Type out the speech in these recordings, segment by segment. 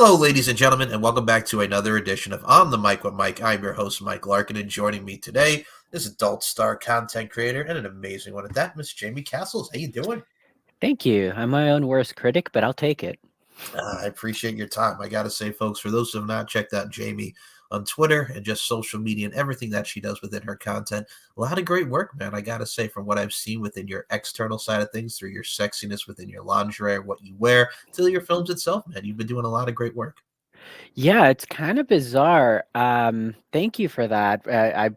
Hello, ladies and gentlemen, and welcome back to another edition of On the Mic with Mike. I'm your host, Mike Larkin, and joining me today is adult star content creator and an amazing one at that, Miss Jaymee Castles. How you doing? Thank you. I'm my own worst critic, but I'll take it. I appreciate your time. I got to say, folks, for those who have not checked out Jaymee on Twitter and just social media and everything that she does within her content, a lot of great work, man. I got to say, from what I've seen within your external side of things, through your sexiness within your lingerie, what you wear, to your films itself, man, you've been doing a lot of great work. Yeah, it's kind of bizarre. Thank you for that.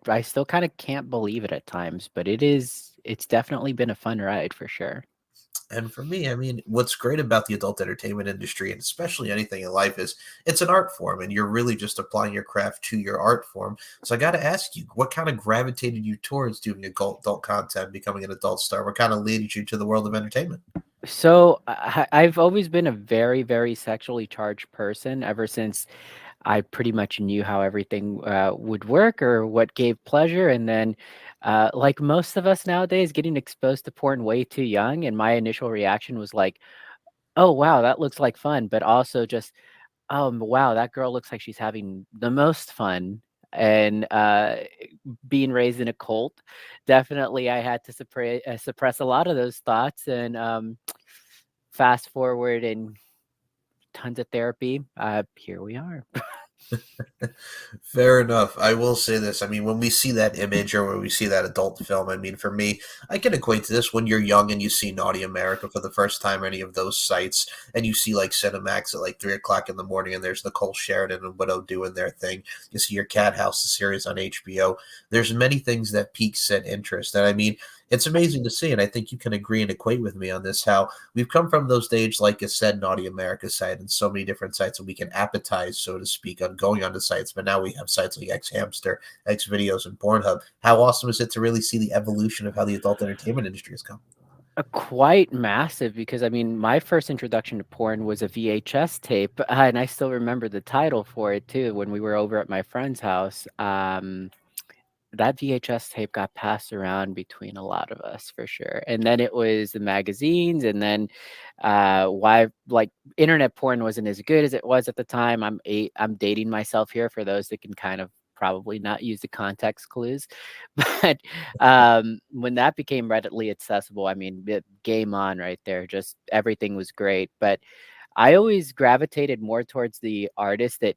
I still kind of can't believe it at times, but it's definitely been a fun ride for sure. And for me, I mean, what's great about the adult entertainment industry, and especially anything in life, is it's an art form, and you're really just applying your craft to your art form. So I got to ask you, what kind of gravitated you towards doing adult content, becoming an adult star? What kind of led you to the world of entertainment? So I've always been a very, very sexually charged person ever since I pretty much knew how everything would work or what gave pleasure. And then, like most of us nowadays, getting exposed to porn way too young. And my initial reaction was like, oh, wow, that looks like fun. But also just, wow, that girl looks like she's having the most fun. And being raised in a cult, definitely I had to suppress a lot of those thoughts and fast forward and tons of therapy. Here we are. Fair enough. I will say this. I mean, when we see that image or when we see that adult film, I mean, for me, I can equate to this when you're young and you see Naughty America for the first time, or any of those sites, and you see like Cinemax at like 3 o'clock in the morning, and there's Nicole Sheridan and Widow doing their thing. You see your Cat House, the series on HBO. There's many things that pique said interest. And I mean, it's amazing to see. And I think you can agree and equate with me on this how we've come from those days, like I said, Naughty America site and so many different sites, and we can appetize, so to speak, on going onto sites. But now we have sites like X Hamster, X Videos, and Pornhub. How awesome is it to really see the evolution of how the adult entertainment industry has come? Quite massive because I mean, my first introduction to porn was a VHS tape, and I still remember the title for it too when we were over at my friend's house. That VHS tape got passed around between a lot of us for sure. And then it was the magazines, and then why like internet porn wasn't as good as it was at the time. I'm dating myself here for those that can kind of probably not use the context clues. But when that became readily accessible, I mean, game on right there. Just everything was great. But I always gravitated more towards the artists that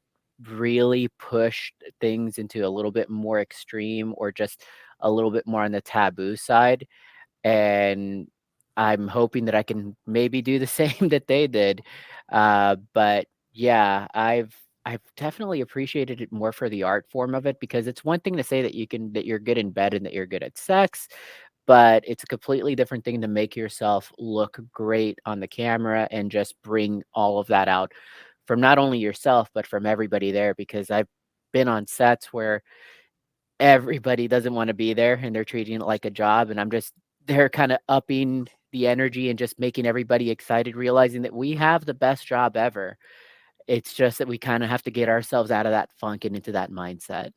really pushed things into a little bit more extreme or just a little bit more on the taboo side. And I'm hoping that I can maybe do the same that they did. But yeah, I've definitely appreciated it more for the art form of it because it's one thing to say that you're good in bed and that you're good at sex, but it's a completely different thing to make yourself look great on the camera and just bring all of that out from not only yourself but from everybody there because I've been on sets where everybody doesn't want to be there and they're treating it like a job, and I'm just they're kind of upping the energy and just making everybody excited, realizing that we have the best job ever. It's just that we kind of have to get ourselves out of that funk and into that mindset.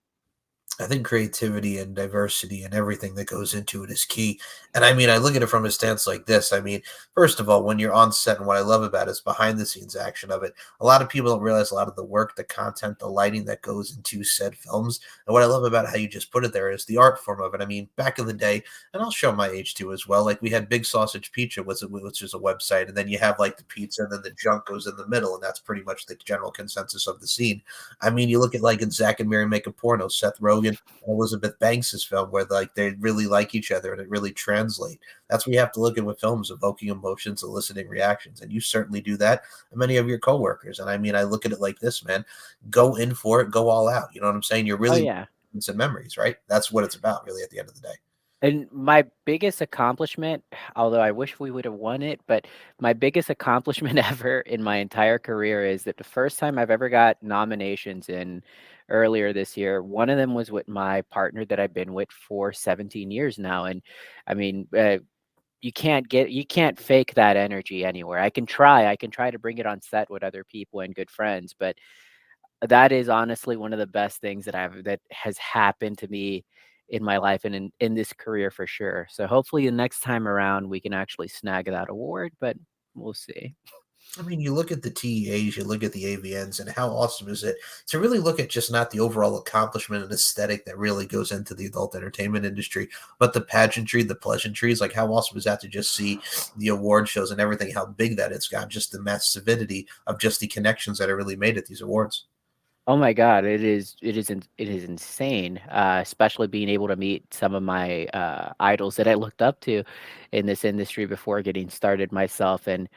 I think creativity and diversity and everything that goes into it is key. And I mean, I look at it from a stance like this. I mean, first of all, when you're on set, and what I love about it is behind the scenes action of it. A lot of people don't realize a lot of the work, the content, the lighting that goes into said films. And what I love about how you just put it there is the art form of it. I mean, back in the day, and I'll show my age too as well. Like we had Big Sausage Pizza, which is a website, and then you have like the pizza, and then the junk goes in the middle, and that's pretty much the general consensus of the scene. I mean, you look at like in Zack and Mary Make a Porno, Seth Rogen and Elizabeth Banks's film, where like they really like each other and it really translate. That's what you have to look at with films, evoking emotions, eliciting reactions, and you certainly do that. And many of your coworkers, and I mean, I look at it like this, man: go in for it, go all out. You know what I'm saying? You're Oh really yeah. some memories, right? That's what it's about, really, at the end of the day. And my biggest accomplishment, although I wish we would have won it, but my biggest accomplishment ever in my entire career is that the first time I've ever got nominations in earlier this year, one of them was with my partner that I've been with for 17 years now. And I mean, you can't fake that energy anywhere. I can try to bring it on set with other people and good friends, but that is honestly one of the best things that has happened to me in my life and in this career for sure. So hopefully the next time around we can actually snag that award, but we'll see. I mean, you look at the TEAs, you look at the AVNs, and how awesome is it to really look at just not the overall accomplishment and aesthetic that really goes into the adult entertainment industry, but the pageantry, the pleasantries. Like, how awesome is that to just see the award shows and everything, how big that it's got, just the massivity of just the connections that are really made at these awards. Oh my god, it is insane, especially being able to meet some of my, idols that I looked up to in this industry before getting started myself, and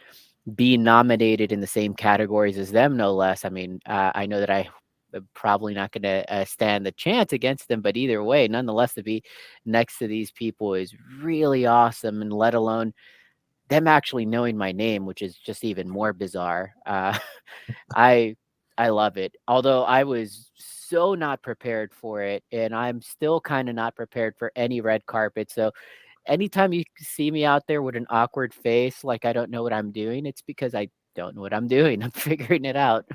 being nominated in the same categories as them, no less. I mean, I know that I am probably not gonna, stand the chance against them, but either way, nonetheless, to be next to these people is really awesome, and let alone them actually knowing my name, which is just even more bizarre. I I love it. Although I was so not prepared for it, and I'm still kinda not prepared for any red carpet, so anytime you see me out there with an awkward face, like I don't know what I'm doing, it's because I don't know what I'm doing. I'm figuring it out.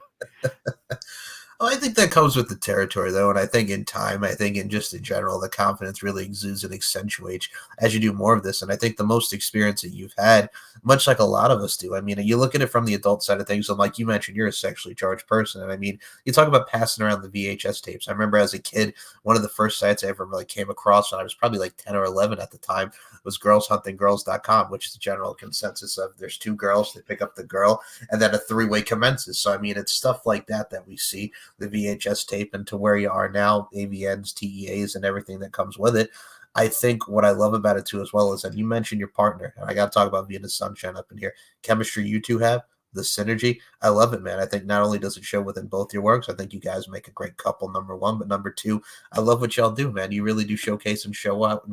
Oh, I think that comes with the territory, though, and I think in time, I think in just in general, the confidence really exudes and accentuates as you do more of this. And I think the most experience that you've had, much like a lot of us do. I mean, you look at it from the adult side of things, and like you mentioned, you're a sexually charged person, and I mean, you talk about passing around the VHS tapes. I remember as a kid, one of the first sites I ever really came across when I was probably like 10 or 11 at the time was girlshuntinggirls.com, which is the general consensus of there's two girls, they pick up the girl, and then a three-way commences. So I mean, it's stuff like that that we see the VHS tape and to where you are now, AVNs, TEAs, and everything that comes with it. I think what I love about it too, as well, is that you mentioned your partner, and I got to talk about being a sunshine up in here. Chemistry you two have, the synergy. I love it, man. I think not only does it show within both your works, I think you guys make a great couple, number one, but number two, I love what y'all do, man. You really do showcase and show out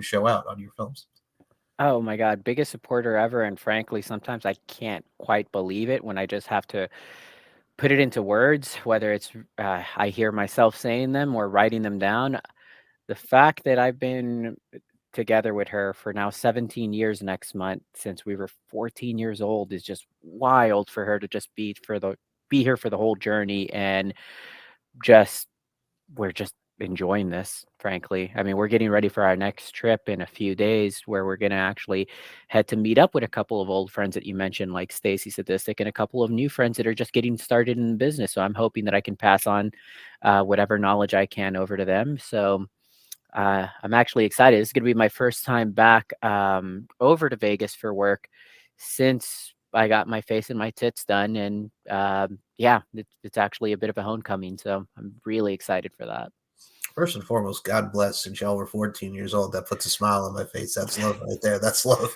on your films. Oh my god, biggest supporter ever, and frankly, sometimes I can't quite believe it when I just have to put it into words, whether it's, I hear myself saying them or writing them down. The fact that I've been together with her for now 17 years next month since we were 14 years old is just wild for her to just be here for the whole journey, and just we're just enjoying this, frankly. I mean, we're getting ready for our next trip in a few days where we're gonna actually head to meet up with a couple of old friends that you mentioned, like Stacy Sadistic, and a couple of new friends that are just getting started in the business. So I'm hoping that I can pass on whatever knowledge I can over to them. So I'm actually excited. This is going to be my first time back over to Vegas for work since I got my face and my tits done, and yeah, it's actually a bit of a homecoming. So I'm really excited for that. First and foremost, God bless. Since y'all were 14 years old, that puts a smile on my face. That's love right there. That's love.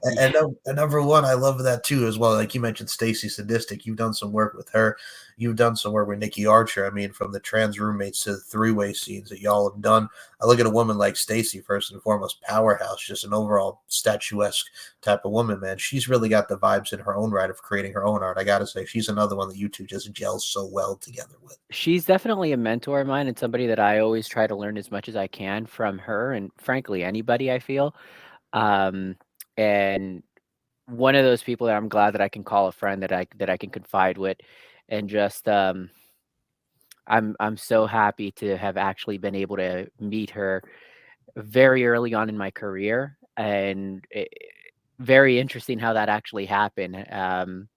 And, Yeah. and number one, I love that too as well. Like you mentioned, Stacy Sadistic. You've done some work with her. You've done some work with Nikki Archer. I mean, from the trans roommates to the three-way scenes that y'all have done. I look at a woman like Stacy, first and foremost, powerhouse, just an overall statuesque type of woman, man. She's really got the vibes in her own right of creating her own art. I gotta say, she's another one that you two just gel so well together with. She's definitely a mentor of mine and somebody that I always try to learn as much as I can from her and frankly anybody I feel. Um, and one of those people that I'm glad that I can call a friend that I can confide with, and just I'm so happy to have actually been able to meet her very early on in my career, and very interesting how that actually happened.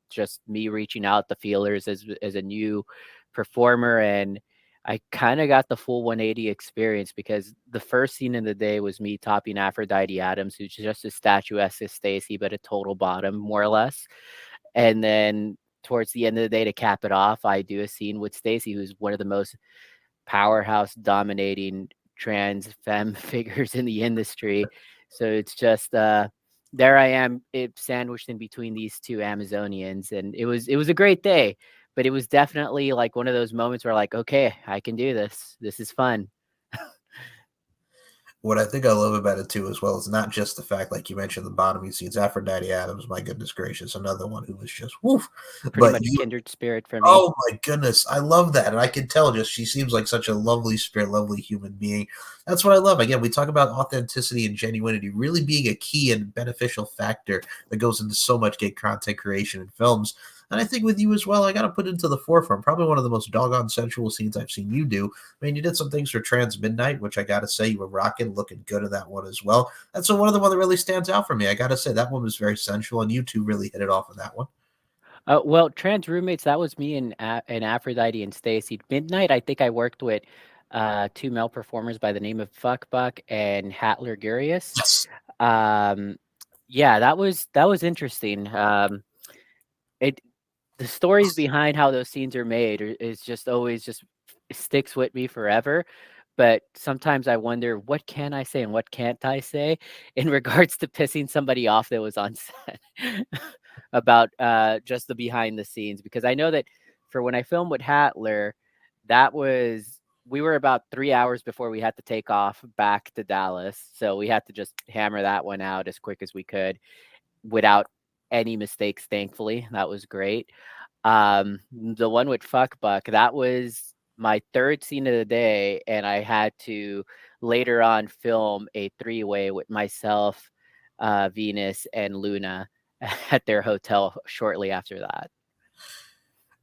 Just me reaching out the feelers as a new performer, and I kind of got the full 180 experience because the first scene in the day was me topping Aphrodite Adams, who's just as statuesque as Stacy, but a total bottom, more or less. And then towards the end of the day, to cap it off, I do a scene with Stacy, who's one of the most powerhouse dominating trans femme figures in the industry. So it's just there I am, sandwiched in between these two Amazonians, and it was a great day. But it was definitely like one of those moments where like, okay, I can do this. This is fun. What I think I love about it too, as well, is not just the fact, like you mentioned, the bottoming scenes. Aphrodite Adams, my goodness gracious, another one who was just woof. Pretty But much you, kindred spirit for me. oh my goodness, I love that, and I can tell just she seems like such a lovely spirit, lovely human being. That's what I love. Again, we talk about authenticity and genuinity really being a key and beneficial factor that goes into so much gay content creation in films. And I think with you as well, I got to put into the forefront probably one of the most doggone sensual scenes I've seen you do. I mean, you did some things for Trans Midnight, which I got to say you were rocking, looking good in that one as well. That's one of the one that really stands out for me. I got to say that one was very sensual, and you two really hit it off in that one. Well, trans roommates, that was me and Aphrodite and Stacy. Midnight, I think I worked with two male performers by the name of Fuck Buck and Hatler Gurius. Yes. Um, yeah, that was interesting. It the stories behind how those scenes are made is just always just sticks with me forever. But sometimes I wonder what can I say and what can't I say in regards to pissing somebody off that was on set about just the behind the scenes, because I know that for when I filmed with Hatler, that was we were about 3 hours before we had to take off back to Dallas, so we had to just hammer that one out as quick as we could without any mistakes. Thankfully, that was great. The one with Fuck Buck, that was my third scene of the day, and I had to later on film a three-way with myself, Venus, and Luna at their hotel shortly after that.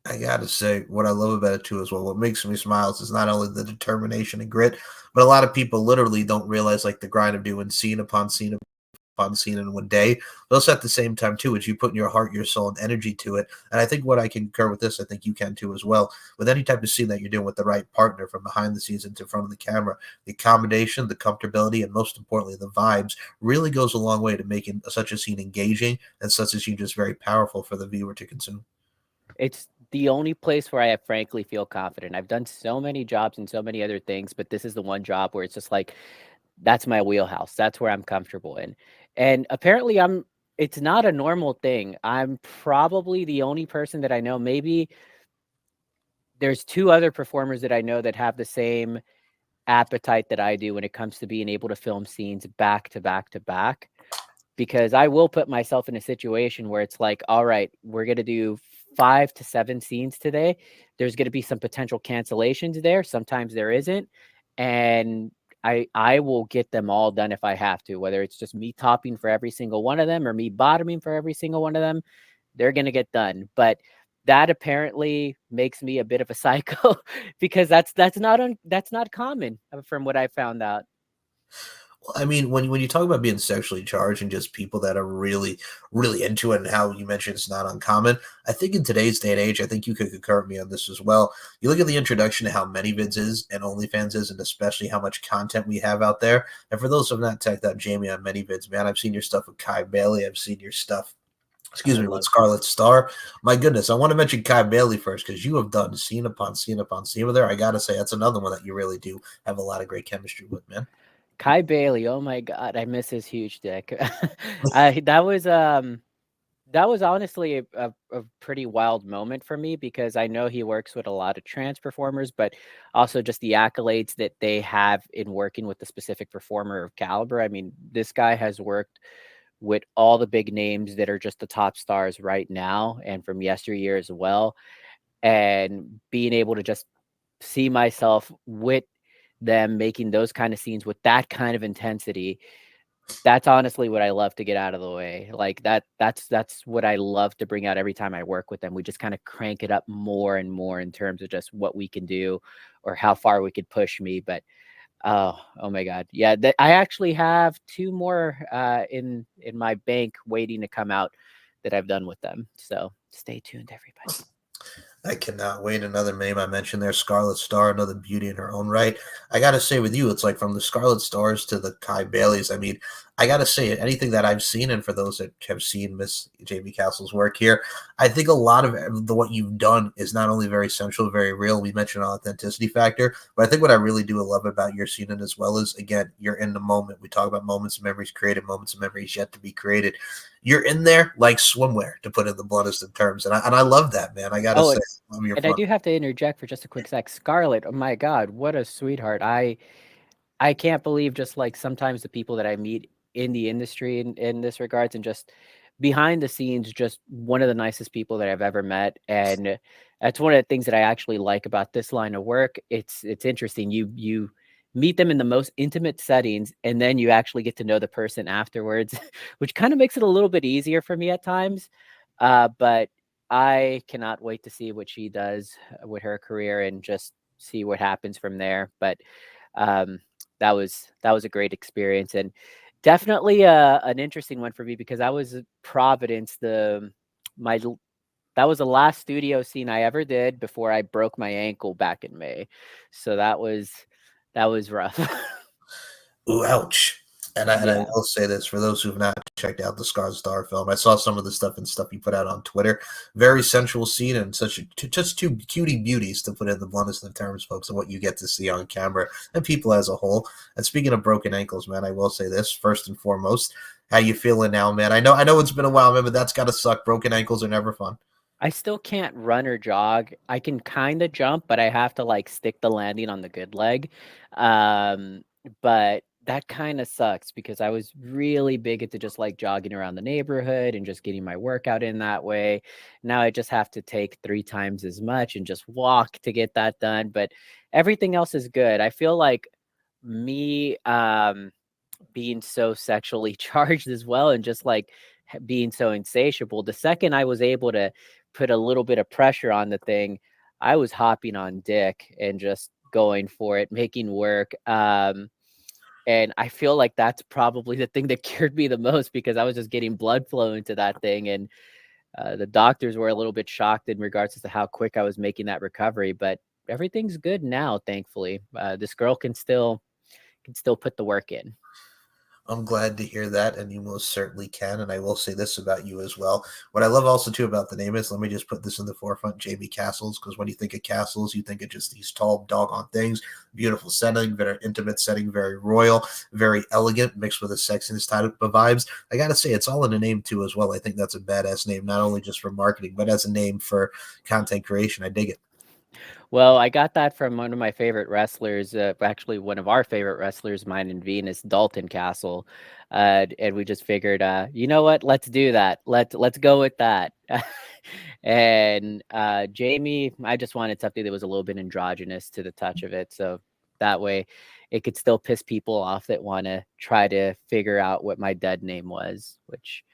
I gotta say, what I love about it too as well, what makes me smile is not only the determination and grit, but a lot of people literally don't realize like the grind of doing scene upon scene upon scene in one day. But also at the same time too, is you putting your heart, your soul, and energy to it. And I think what I concur with this, I think you can too as well. With any type of scene that you're doing with the right partner, from behind the scenes into front of the camera, the accommodation, the comfortability, and most importantly, the vibes really goes a long way to making such a scene engaging and such a scene just very powerful for the viewer to consume. It's the only place where I frankly feel confident. I've done so many jobs and so many other things, but this is the one job where it's just like that's my wheelhouse. That's where I'm comfortable in. And apparently it's not a normal thing. I'm probably the only person that I know. Maybe there's two other performers that I know that have the same appetite that I do when it comes to being able to film scenes back to back to back, because I will put myself in a situation where it's like, all right, we're going to do 5 to 7 scenes today. There's going to be some potential cancellations there. Sometimes there isn't. And I will get them all done if I have to, whether it's just me topping for every single one of them or me bottoming for every single one of them. They're going to get done. But that apparently makes me a bit of a psycho because that's not common from what I found out. Well, I mean, when you talk about being sexually charged and just people that are really, really into it, and how you mentioned it's not uncommon, I think in today's day and age, I think you could concur with me on this as well. You look at the introduction to how ManyVids is and OnlyFans is, and especially how much content we have out there. And for those who have not checked out Jaymee on ManyVids, man, I've seen your stuff with Kai Bailey. I've seen your stuff, Oh, excuse I me, with love. Scarlet Star. My goodness, I want to mention Kai Bailey first because you have done scene upon scene upon scene with her. I gotta say, that's another one that you really do have a lot of great chemistry with, man. Kai Bailey, oh my god, I miss his huge dick. I that was honestly a pretty wild moment for me because I know he works with a lot of trans performers, but also just the accolades that they have in working with the specific performer of caliber. I mean, this guy has worked with all the big names that are just the top stars right now and from yesteryear as well. And being able to just see myself with them making those kind of scenes with that kind of intensity, that's honestly what I love to get out of the way. Like that's what I love to bring out every time I work with them. We just kind of crank it up more and more in terms of just what we can do or how far we could push me. But oh my god. Yeah, I actually have two more in my bank waiting to come out that I've done with them. So stay tuned, everybody. I cannot wait. Another name I mentioned there, Scarlet Star, another beauty in her own right. I gotta say, with you, it's like from the Scarlet Stars to the Kai Baileys. I mean, I gotta say, anything that I've seen, and for those that have seen Miss Jaymee Castles' work here, I think a lot of what you've done is not only very sensual, very real. We mentioned authenticity factor, but I think what I really do love about your scene as well is, again, you're in the moment. We talk about moments of memories created, moments of memories yet to be created. You're in there like swimwear, to put it in the bluntest of terms, and I love that, man. I gotta Oh, say, I'm your and I front. do have to interject for just a quick sec. Scarlett, oh my god, what a sweetheart. I can't believe just like sometimes the people that I meet in the industry in this regards and just behind the scenes, just one of the nicest people that I've ever met. And that's one of the things that I actually like about this line of work. It's interesting. You meet them in the most intimate settings and then you actually get to know the person afterwards, which kind of makes it a little bit easier for me at times. But I cannot wait to see what she does with her career and just see what happens from there. But um that was a great experience and definitely an interesting one for me because I was Providence, the my That was the last studio scene I ever did before I broke my ankle back in May. So that was rough. Ooh, ouch. And I Yeah. will say this for those who've not checked out the Star film. I saw some of the stuff you put out on Twitter. Very sensual scene and just two cutie beauties to put in the bluntest of terms, folks, and what you get to see on camera and people as a whole. And speaking of broken ankles, man, I will say this first and foremost. How you feeling now, man? I know it's been a while, man, but that's gotta suck. Broken ankles are never fun. I still can't run or jog. I can kinda jump, but I have to, like, stick the landing on the good leg. Um, but that kinda sucks because I was really big into just, like, jogging around the neighborhood and just getting my workout in that way. Now I just have to take 3 times as much and just walk to get that done, but everything else is good. I feel like me, being so sexually charged as well and just like being so insatiable. The second I was able to put a little bit of pressure on the thing, I was hopping on dick and just going for it, making work. And I feel like that's probably the thing that cured me the most because I was just getting blood flow into that thing. And the doctors were a little bit shocked in regards to how quick I was making that recovery. But everything's good now, thankfully. This girl can still put the work in. I'm glad to hear that, and you most certainly can. And I will say this about you as well. What I love also too about the name is, let me just put this in the forefront, Jaymee Castles, because when you think of castles, you think of just these tall doggone things, beautiful setting, very intimate setting, very royal, very elegant, mixed with a sexiness type of vibes. I gotta say, it's all in the name too as well. I think that's a badass name, not only just for marketing, but as a name for content creation. I dig it. Well, I got that from one of my favorite wrestlers, actually one of our favorite wrestlers, mine and Venus, Dalton Castle, and we just figured, you know what? Let's do that. Let's go with that. And Jamie, I just wanted something that was a little bit androgynous to the touch of it, so that way it could still piss people off that want to try to figure out what my dead name was, which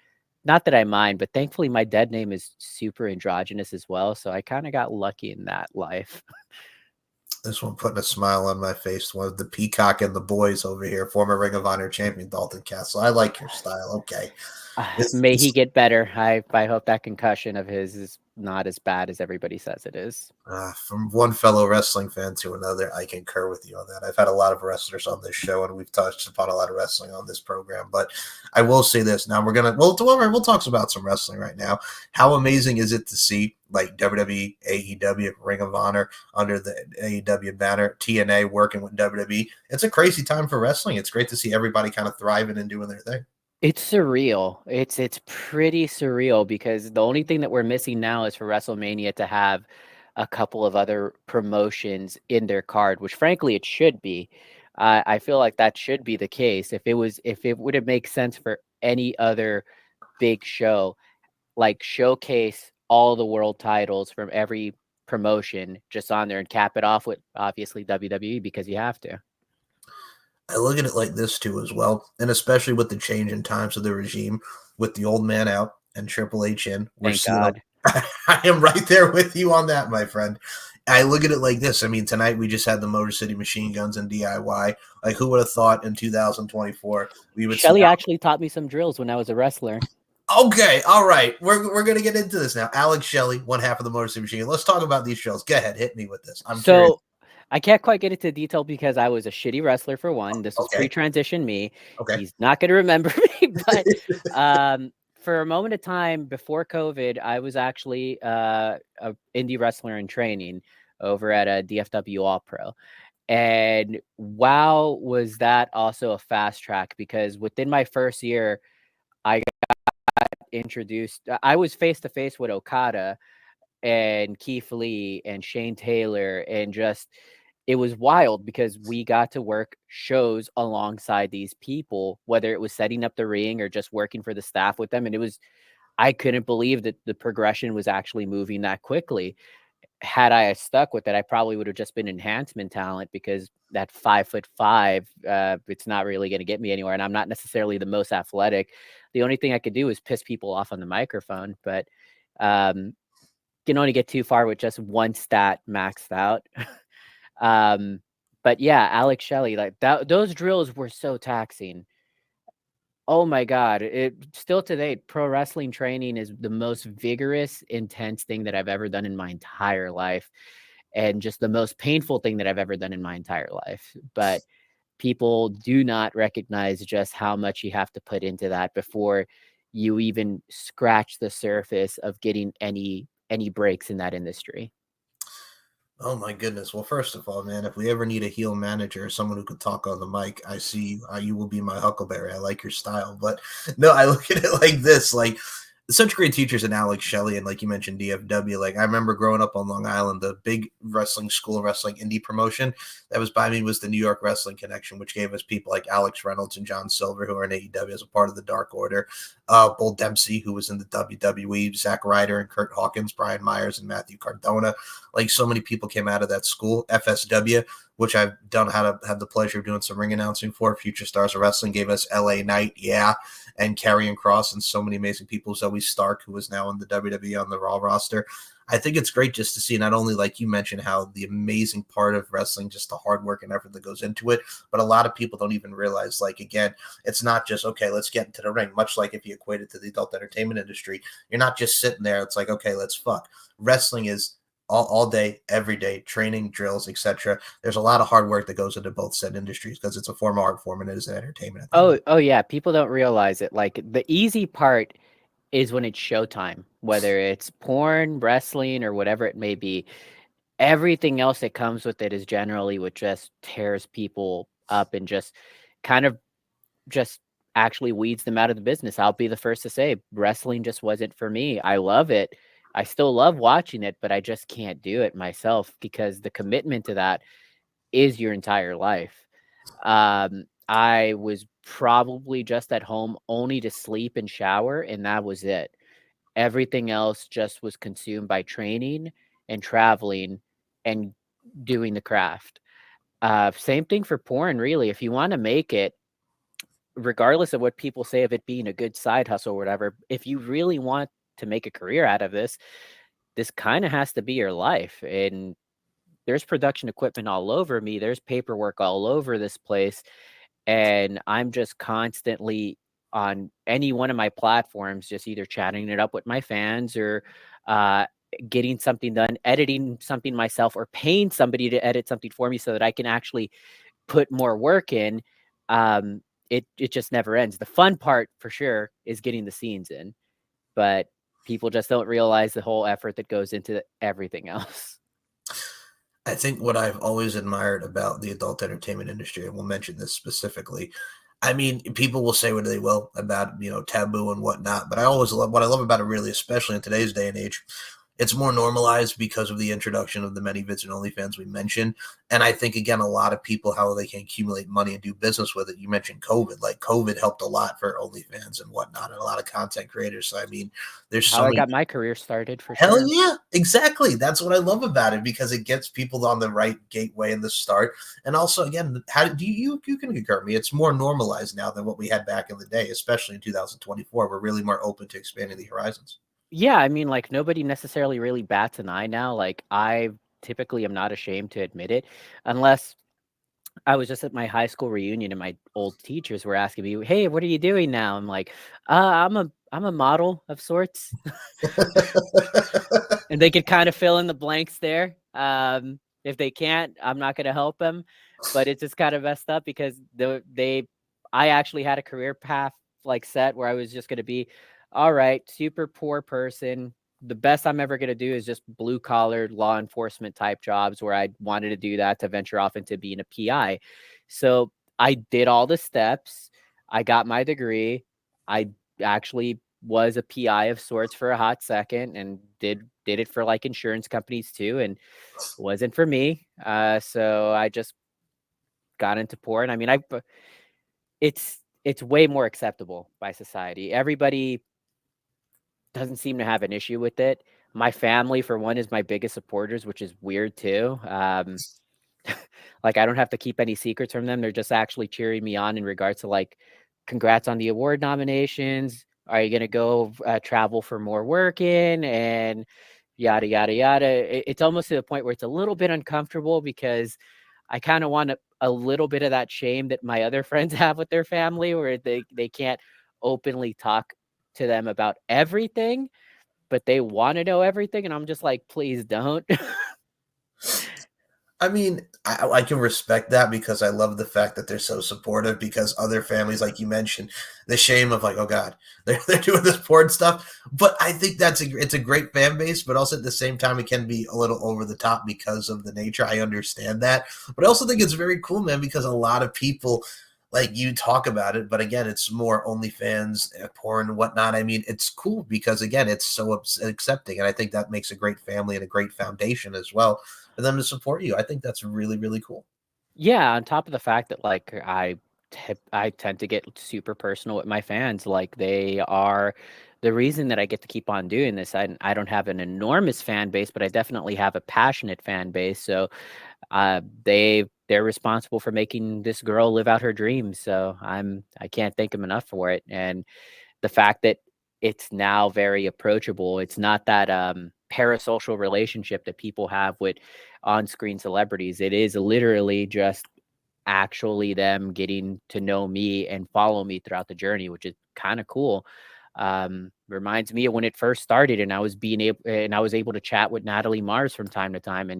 not that I mind, but thankfully my dead name is super androgynous as well, so I kinda got lucky in that life. This one putting a smile on my face. One of the Peacock and the boys over here, former Ring of Honor champion Dalton Castle. I like your style. Okay. May he This get better. I hope that concussion of his is not as bad as everybody says it is. From one fellow wrestling fan to another, I concur with you on that. I've had a lot of wrestlers on this show, and we've touched upon a lot of wrestling on this program. But I will say this: now we'll talk about some wrestling right now. How amazing is it to see like WWE, AEW, Ring of Honor under the AEW banner, TNA working with WWE? It's a crazy time for wrestling. It's great to see everybody kind of thriving and doing their thing. It's surreal. It's pretty surreal because the only thing that we're missing now is for WrestleMania to have a couple of other promotions in their card, which frankly it should be. I feel like that should be the case. If it would have make sense for any other big show, like showcase all the world titles from every promotion just on there and cap it off with obviously WWE because you have to. I look at it like this too, as well, and especially with the change in times of the regime, with the old man out and Triple H in, we're Thank seeing. God. I am right there with you on that, my friend. I look at it like this. I mean, tonight we just had the Motor City Machine Guns and DIY. Like, who would have thought in 2024 we would see? Shelly actually taught me some drills when I was a wrestler. Okay, all right, we're gonna get into this now. Alex Shelley, one half of the Motor City Machine. Let's talk about these shows. Go ahead, hit me with this. I'm curious. So I can't quite get into detail because I was a shitty wrestler for one. This was Okay, pre-transition me. okay. He's not going to remember me, but for a moment of time before COVID, I was actually a indie wrestler in training over at a DFW All Pro. And wow, was that also a fast track because within my first year, I got introduced. I was face to face with Okada and Keith Lee and Shane Taylor and just it was wild because we got to work shows alongside these people, whether it was setting up the ring or just working for the staff with them. And it was, I couldn't believe that the progression was actually moving that quickly. Had I stuck with it, I probably would have just been enhancement talent because that 5'5", it's not really going to get me anywhere. And I'm not necessarily the most athletic. The only thing I could do is piss people off on the microphone, but um, can only get too far with just one stat maxed out. um, but yeah, Alex Shelley, like that, those drills were so taxing. Oh my God. It still today, pro wrestling training is the most vigorous, intense thing that I've ever done in my entire life. And just the most painful thing that I've ever done in my entire life. But people do not recognize just how much you have to put into that before you even scratch the surface of getting any breaks in that industry. Oh my goodness. Well, first of all, man, if we ever need a heel manager or someone who could talk on the mic, I see you. You will be my Huckleberry. I like your style. But no, I look at it like this. Like, such great teachers in Alex Shelley and, like you mentioned, DFW. Like, I remember growing up on Long Island, the big wrestling school wrestling indie promotion that was by me was the New York Wrestling Connection, which gave us people like Alex Reynolds and John Silver, who are in AEW as a part of the Dark Order, Bull Dempsey, who was in the WWE, Zack Ryder and Kurt Hawkins, Brian Myers and Matthew Cardona. Like, so many people came out of that school. FSW, which I've done had the pleasure of doing some ring announcing for. Future Stars of Wrestling gave us LA Knight, yeah, and Karrion Kross, and so many amazing people. Zoe Stark, who is now in the WWE on the Raw roster. I think it's great just to see not only, like you mentioned, how the amazing part of wrestling, just the hard work and effort that goes into it, but a lot of people don't even realize, like, again, it's not just, okay, let's get into the ring. Much like if you equate it to the adult entertainment industry, you're not just sitting there. It's like, okay, let's fuck. Wrestling is all day, every day, training, drills, etc. There's a lot of hard work that goes into both said industries because it's a form of art form and it is an entertainment at the end of Oh, the oh yeah, people don't realize it. Like the easy part is when it's showtime, whether it's porn, wrestling, or whatever it may be. Everything else that comes with it is generally what just tears people up and just kind of just actually weeds them out of the business. I'll be the first to say wrestling just wasn't for me. I love it. I still love watching it, but I just can't do it myself because the commitment to that is your entire life. I was probably just at home only to sleep and shower, and that was it. Everything else just was consumed by training and traveling and doing the craft. Same thing for porn, really. If you want to make it, regardless of what people say of it being a good side hustle or whatever, if you really want to make a career out of this kind of has to be your life. And there's production equipment all over me. There's paperwork all over this place. And I'm just constantly on any one of my platforms, just either chatting it up with my fans or uh, getting something done, editing something myself, or paying somebody to edit something for me so that I can actually put more work in. Um, it just never ends. The fun part for sure is getting the scenes in, but people just don't realize the whole effort that goes into everything else. I think what I've always admired about the adult entertainment industry, and we'll mention this specifically. I mean, people will say what they will about, taboo and whatnot, but I always love what I love about it, really, especially in today's day and age. It's more normalized because of the introduction of the many vids and OnlyFans we mentioned. And I think, again, a lot of people, how they can accumulate money and do business with it. You mentioned COVID. Like, COVID helped a lot for OnlyFans and whatnot, and a lot of content creators. So, I mean, there's How so I many. got my career started for Hell sure. yeah, exactly. That's what I love about it because it gets people on the right gateway in the start. And also, again, how do you can concur with me? It's more normalized now than what we had back in the day, especially in 2024. We're really more open to expanding the horizons. Yeah, I mean, like nobody necessarily really bats an eye now. Like I typically am not ashamed to admit it, unless I was just at my high school reunion and my old teachers were asking me, "Hey, what are you doing now?" I'm like, I'm a model of sorts." And they could kind of fill in the blanks there. If they can't, I'm not going to help them. But it's just kind of messed up because I actually had a career path like set where I was just going to be, all right, super poor person. The best I'm ever going to do is just blue collar law enforcement type jobs where I wanted to do that to venture off into being a PI. So I did all the steps. I got my degree. I actually was a PI of sorts for a hot second and did it for like insurance companies too, and it wasn't for me. So I just got into porn. I mean, it's way more acceptable by society. Everybody doesn't seem to have an issue with it. My family, for one, is my biggest supporters, which is weird too. Like I don't have to keep any secrets from them. They're just actually cheering me on in regards to like, congrats on the award nominations. Are you gonna go travel for more work in and yada yada yada? It's almost to the point where it's a little bit uncomfortable because I kind of want a little bit of that shame that my other friends have with their family, where they can't openly talk to them about everything, but they want to know everything, and I'm just like, please don't. I mean, I can respect that because I love the fact that they're so supportive. Because other families, like you mentioned, the shame of like, oh God, they're doing this porn stuff. But I think it's a great fan base, but also at the same time, it can be a little over the top because of the nature. I understand that, but I also think it's very cool, man, because a lot of people like you talk about it, but again, it's more OnlyFans, porn, and whatnot. I mean, it's cool because again, it's so accepting, and I think that makes a great family and a great foundation as well for them to support you. I think that's really, really cool. Yeah, on top of the fact that, like, I tend to get super personal with my fans, like, they are the reason that I get to keep on doing this. I don't have an enormous fan base, but I definitely have a passionate fan base, so, they're responsible for making this girl live out her dreams, so I can't thank them enough for it, and the fact that it's now very approachable. It's not that parasocial relationship that people have with on-screen celebrities. It is literally just actually them getting to know me and follow me throughout the journey, which is kind of cool. Reminds me of when it first started, and I was able to chat with Natalie Mars from time to time,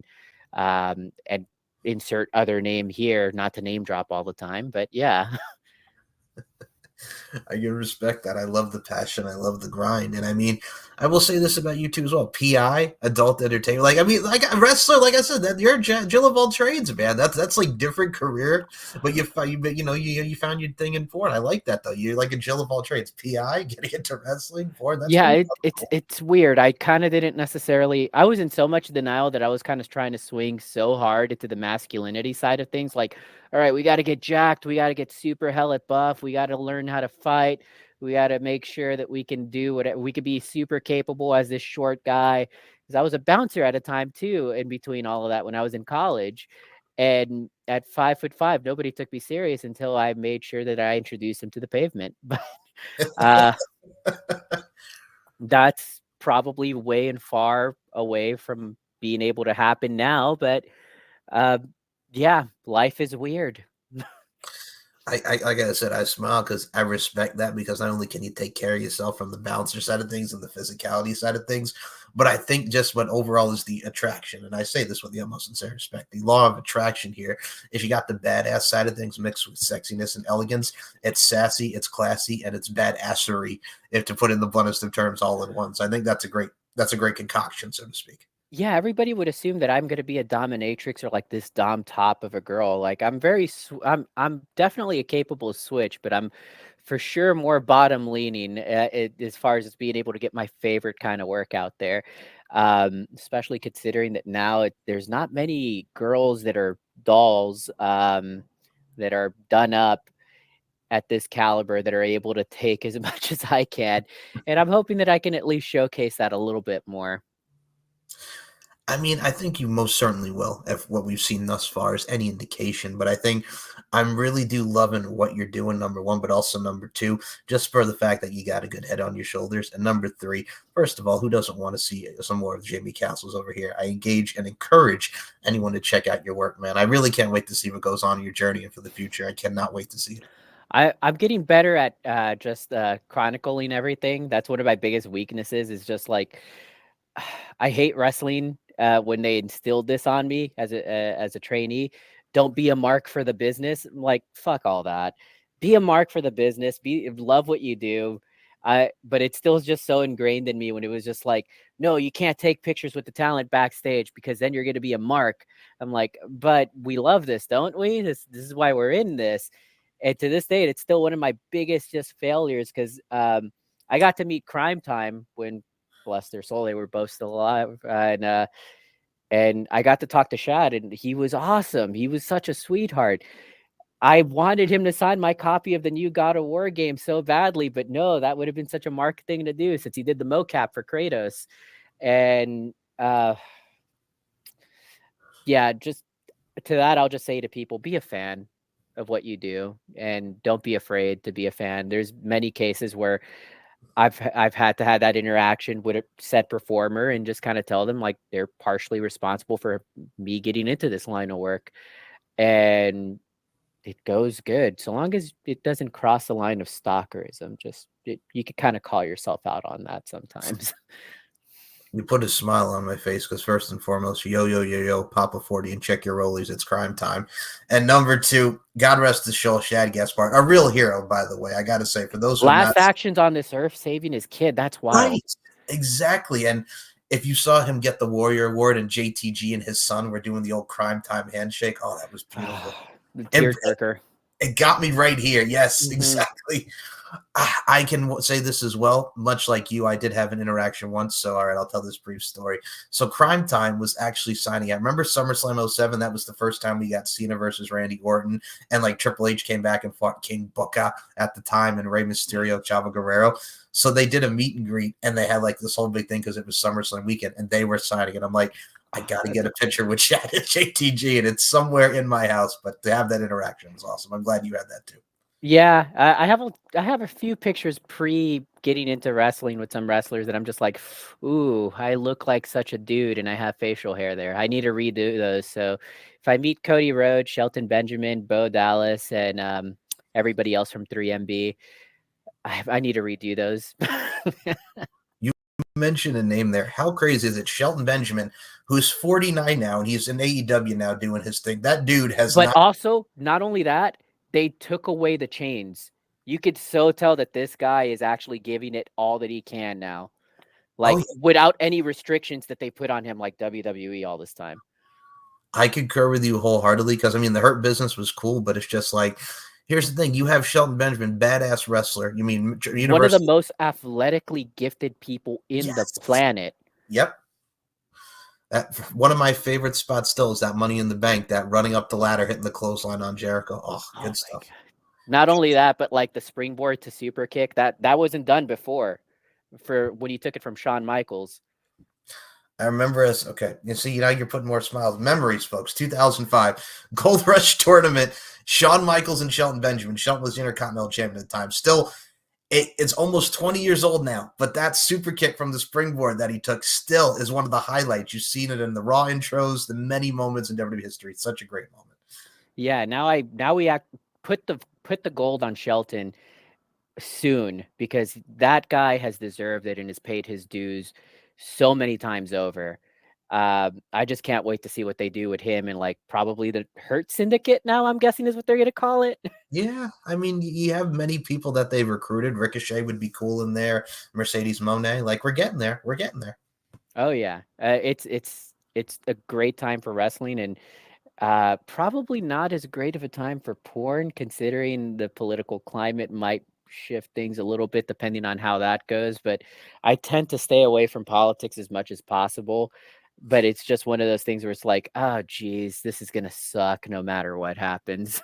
and insert other name here, not to name drop all the time, but yeah. I can respect that. I love the passion. I love the grind. And I mean, I will say this about you too as well. PI, adult entertainment. Like I mean, like a wrestler. Like I said, that you're Jill of all trades, man. That's like different career. But you found your thing in porn. I like that though. You're like a Jill of all trades. PI, getting into wrestling, porn. That's Yeah, pretty it's weird. I kinda didn't necessarily I was in so much denial that I was kinda trying to swing so hard into the masculinity side of things, like, "Alright, we gotta get jacked, we gotta get super hella buff, we gotta learn how to fight, we gotta make sure that we can do whatever we could be super capable as this short guy." Because I was a bouncer at a time too, in between all of that when I was in college, and at 5'5", nobody took me serious until I made sure that I introduced them to the pavement, but, uh that's probably way and far away from being able to happen now, but, uh, yeah, life is weird. I like I said, I smile because I respect that because not only can you take care of yourself from the bouncer side of things and the physicality side of things, but I think just what overall is the attraction. And I say this with the utmost sincere respect. The law of attraction here is you got the badass side of things mixed with sexiness and elegance. It's sassy, it's classy, and it's badassery, if to put in the bluntest of terms all in one. So I think that's a great concoction, so to speak. Yeah, everybody would assume that I'm gonna be a dominatrix or, like, this dom top of a girl, like, I'm definitely a capable switch, but I'm for sure more bottom leaning, as far as being able to get my favorite kinda work out there, especially considering that now there's not many girls that are dolls, that are done up at this caliber that are able to take as much as I can, and I'm hoping that I can at least showcase that a little bit more. I mean, I think you most certainly will, if what we've seen thus far is any indication. But I think I'm really do loving what you're doing, number one, but also number two, just for the fact that you got a good head on your shoulders. And number three, first of all, who doesn't want to see some more of Jaymee Castles over here? I engage and encourage anyone to check out your work, man. I really can't wait to see what goes on in your journey and for the future. I cannot wait to see it. I'm getting better at just chronicling everything. That's one of my biggest weaknesses. Is just like I hate wrestling when they instilled this on me as a trainee. Don't be a mark for the business. I'm like, fuck all that. Be a mark for the business. Be love what you do. But it's still just so ingrained in me when it was just like, no, you can't take pictures with the talent backstage because then you're going to be a mark. I'm like, but we love this, don't we? This is why we're in this. And to this day, it's still one of my biggest just failures because I got to meet Crime Time when, bless their soul, they were both still alive, and I got to talk to Shad, and he was awesome. He was such a sweetheart. I wanted him to sign my copy of the new God of War game so badly, but no, that would have been such a Mark thing to do since he did the mocap for Kratos. And yeah, just to that, I'll just say to people, be a fan of what you do and don't be afraid to be a fan. There's many cases where I've had to have that interaction with a set performer and just kind of tell them like they're partially responsible for me getting into this line of work. And it goes good so long as it doesn't cross the line of stalkerism. You could kind of call yourself out on that sometimes. You put a smile on my face because first and foremost, yo yo yo yo, Papa 40 and check your rollies. It's crime time. And number two, God rest his soul, Shad Gaspard, a real hero, by the way. I got to say, for those who have Last not actions on this earth, saving his kid. That's wild. right, exactly. And if you saw him get the Warrior Award and JTG and his son were doing the old crime time handshake, oh, that was beautiful. The It, tearjerker. it got me right here. Yes, Mm-hmm. exactly. I can say this as well. Much like you, I did have an interaction once. So, all right, I'll tell this brief story. So, Crime Time was actually signing out. Remember SummerSlam 07? That was the first time we got Cena versus Randy Orton. And like Triple H came back and fought King Booker at the time and Rey Mysterio, Chavo Guerrero. So, they did a meet and greet and they had like this whole big thing because it was SummerSlam weekend and they were signing it. I'm like, I got to get a picture with Chad and JTG, and it's somewhere in my house. But to have that interaction was awesome. I'm glad you had that too. Yeah, I have a few pictures pre getting into wrestling with some wrestlers that I'm just like, ooh, I look like such a dude and I have facial hair there. I need to redo those. So if I meet Cody Rhodes, Shelton Benjamin, Bo Dallas, and everybody else from 3MB, I need to redo those. You mentioned a name there. How crazy is it? Shelton Benjamin, who's 49 now, and he's in AEW now doing his thing. That dude has But not. also, not only that, they took away the chains. You could so tell that this guy is actually giving it all that he can now. Oh, Like, yeah. without any restrictions that they put on him like WWE all this time. I concur with you wholeheartedly because, I mean, the Hurt Business was cool, but it's just like, here's the thing. You have Shelton Benjamin, badass wrestler. You mean One of the Universal? most athletically gifted people in the Yes. planet. Yep. One of my favorite spots still is that Money in the Bank, that running up the ladder, hitting the clothesline on Jericho. Oh, Oh good my stuff. god. Not only that, but like the springboard to super kick, that wasn't done before for when he took it from Shawn Michaels. I remember as okay. You see, now you're putting more smiles. Memories, folks. 2005 Gold Rush tournament. Shawn Michaels and Shelton Benjamin. Shelton was the Intercontinental Champion at the time. Still, it's almost 20 years old now. But that super kick from the springboard that he took still is one of the highlights. You've seen it in the Raw intros, the many moments in WWE history. It's such a great moment. Yeah, now we put the gold on Shelton soon because that guy has deserved it and has paid his dues so many times over. I just can't wait to see what they do with him and like probably the Hurt Syndicate now. I'm guessing is what they're gonna call it. Yeah, I mean, you have many people that they've recruited. Ricochet would be cool in there. Mercedes Monet, like we're getting there. We're getting there. Oh yeah, it's a great time for wrestling and probably not as great of a time for porn, considering the political climate might shift things a little bit depending on how that goes. But I tend to stay away from politics as much as possible. But it's just one of those things where it's like, oh, geez, this is gonna suck no matter what happens.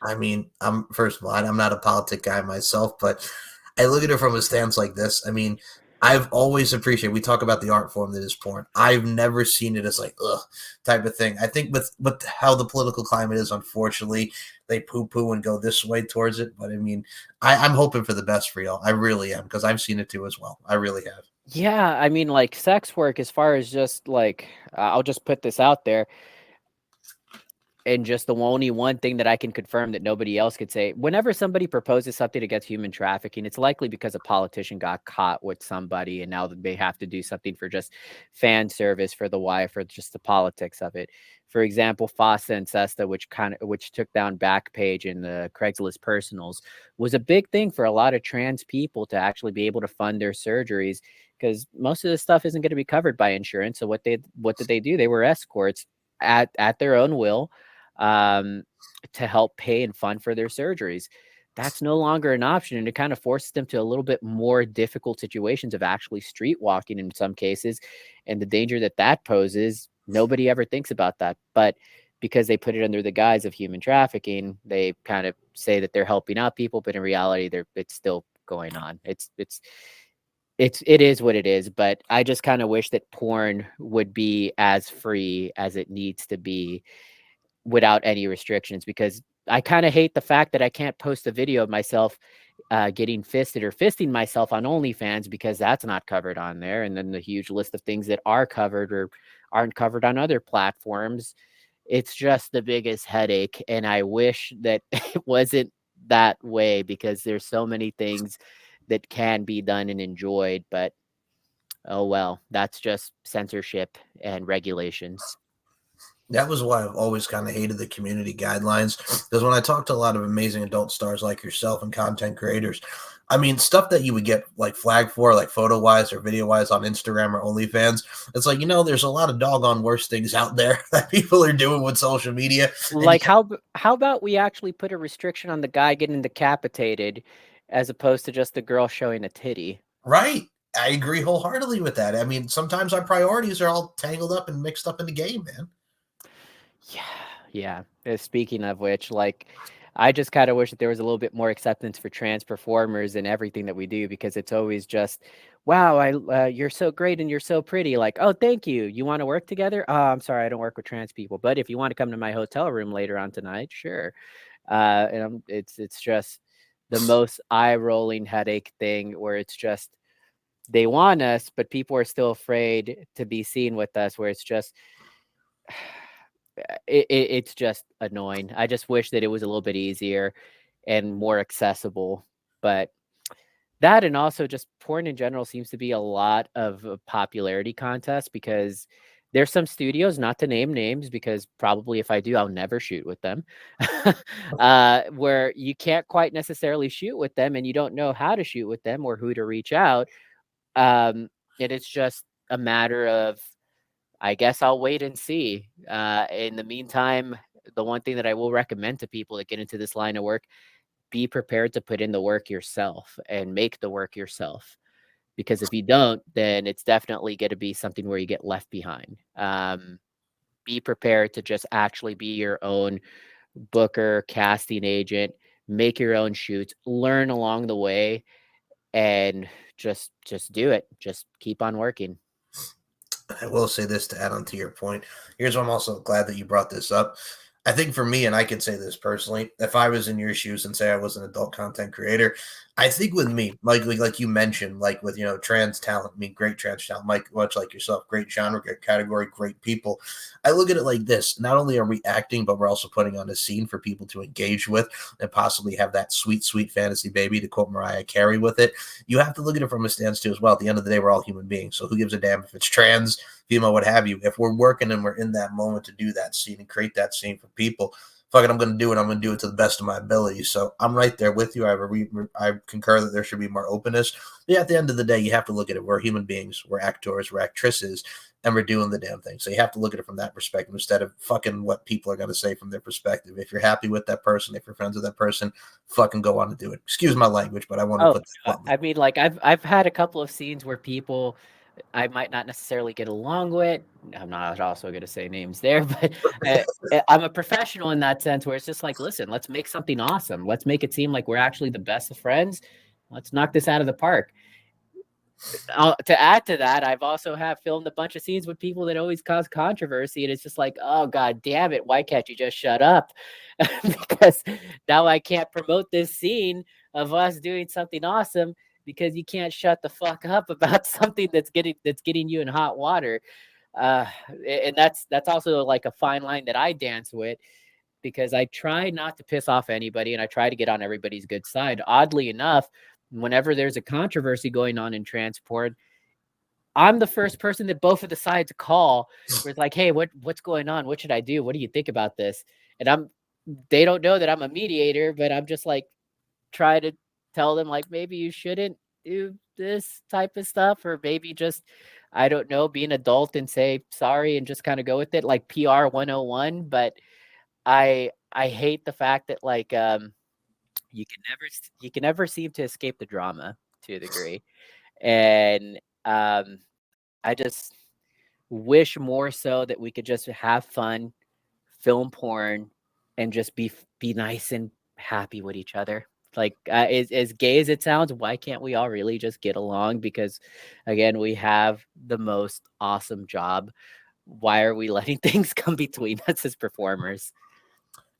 I mean, I'm first of all, I'm not a politic guy myself, but I look at it from a stance like this. I mean, I've always appreciated. We talk about the art form that is porn. I've never seen it as like ugh type of thing. I think with how the political climate is, unfortunately, they poo poo and go this way towards it. But I mean, I'm hoping for the best for y'all. I really am because I've seen it too as well. I really have. Yeah, I mean, like sex work, as far as just like, I'll just put this out there. And just the only one thing that I can confirm that nobody else could say, whenever somebody proposes something against human trafficking, it's likely because a politician got caught with somebody and now they have to do something for just fan service for the wife or just the politics of it. For example, Fossa and Sesta, which took down Backpage in the Craigslist personals, was a big thing for a lot of trans people to actually be able to fund their surgeries because most of this stuff isn't going to be covered by insurance. So what did they do? They were escorts at their own will, um, to help pay and fund for their surgeries. That's no longer an option. And it kind of forces them to a little bit more difficult situations of actually street walking in some cases. And the danger that that poses, nobody ever thinks about that. But because they put it under the guise of human trafficking, they kind of say that they're helping out people, but in reality, it's still going on. It is what it is. But I just kind of wish that porn would be as free as it needs to be without any restrictions because I kind of hate the fact that I can't post a video of myself getting fisted or fisting myself on OnlyFans because that's not covered on there. And then the huge list of things that are covered or aren't covered on other platforms. it's just the biggest headache, and I wish that it wasn't that way because there's so many things that can be done and enjoyed, but oh well, that's just censorship and regulations. That was why I've always kind of hated the community guidelines. Because when I talk to a lot of amazing adult stars like yourself and content creators, I mean, stuff that you would get like flagged for, like photo wise or video wise on Instagram or OnlyFans, it's like, there's a lot of doggone worse things out there that people are doing with social media. And you Like, how about we actually put a restriction on the guy getting decapitated as opposed to just the girl showing a titty? right. I agree wholeheartedly with that. I mean, sometimes our priorities are all tangled up and mixed up in the game, man. Yeah, yeah. Speaking of which, like, I just kind of wish that there was a little bit more acceptance for trans performers in everything that we do because it's always just, wow, you're so great and you're so pretty. Like, oh, thank you. You want to work together? Oh, I'm sorry, I don't work with trans people, but if you want to come to my hotel room later on tonight, sure. It's just the most eye rolling headache thing where it's just they want us, but people are still afraid to be seen with us. Where it's just it's just annoying. I just wish that it was a little bit easier and more accessible. But that and also just porn in general seems to be a lot of a popularity contest because there's some studios, not to name names, because probably if I do, I'll never shoot with them, where you can't quite necessarily shoot with them and you don't know how to shoot with them or who to reach out. Um, and it's just a matter of I guess I'll wait and see. In the meantime, the one thing that I will recommend to people that get into this line of work, be prepared to put in the work yourself and make the work yourself. Because if you don't, then it's definitely going to be something where you get left behind. Be prepared to just actually be your own booker, casting agent, make your own shoots, learn along the way, and just do it. Just keep on working. I will say this to add on to your point. Here's why I'm also glad that you brought this up. I think for me, and I could say this personally, if I was in your shoes and say I was an adult content creator, I think with me, like you mentioned, like with trans talent, I mean great trans talent, much like yourself, great genre, great category, great people. I look at it like this: not only are we acting, but we're also putting on a scene for people to engage with and possibly have that sweet, sweet fantasy baby, to quote Mariah Carey, with it. You have to look at it from a stance too as well. At the end of the day, we're all human beings, so who gives a damn if it's trans, female, what have you? If we're working and we're in that moment to do that scene and create that scene for people, fuck it, I'm going to do it. I'm going to do it to the best of my ability. So I'm right there with you. I concur that there should be more openness. Yeah, at the end of the day, you have to look at it. We're human beings. We're actors. We're actresses. And we're doing the damn thing. So you have to look at it from that perspective instead of fucking what people are going to say from their perspective. If you're happy with that person, if you're friends with that person, fucking go on and do it. Excuse my language, but I wanted to Oh, put that bluntly. I mean, like I've had a couple of scenes where people I might not necessarily get along with. I'm not also going to say names there, but I'm a professional in that sense where it's just like, listen, let's make something awesome. Let's make it seem like we're actually the best of friends. Let's knock this out of the park. To add to that, I've also have filmed a bunch of scenes with people that always cause controversy, and it's just like, oh god damn it, why can't you just shut up? Because now I can't promote this scene of us doing something awesome because you can't shut the fuck up about something that's getting you in hot water. Uh, and that's also like a fine line that I dance with because I try not to piss off anybody and I try to get on everybody's good side. Oddly enough, whenever there's a controversy going on in transport, I'm the first person that both of the sides call where it's like, hey, what's going on? What should I do? What do you think about this? And they don't know that I'm a mediator, but I'm just like try to tell them like maybe you shouldn't do this type of stuff, or maybe just I don't know, be an adult and say sorry and just kind of go with it, like PR 101. But I hate the fact that like you can never seem to escape the drama to a degree. And I just wish more so that we could just have fun, film porn, and just be nice and happy with each other. Like as gay as it sounds, why can't we all really just get along? Because again, we have the most awesome job. Why are we letting things come between us as performers?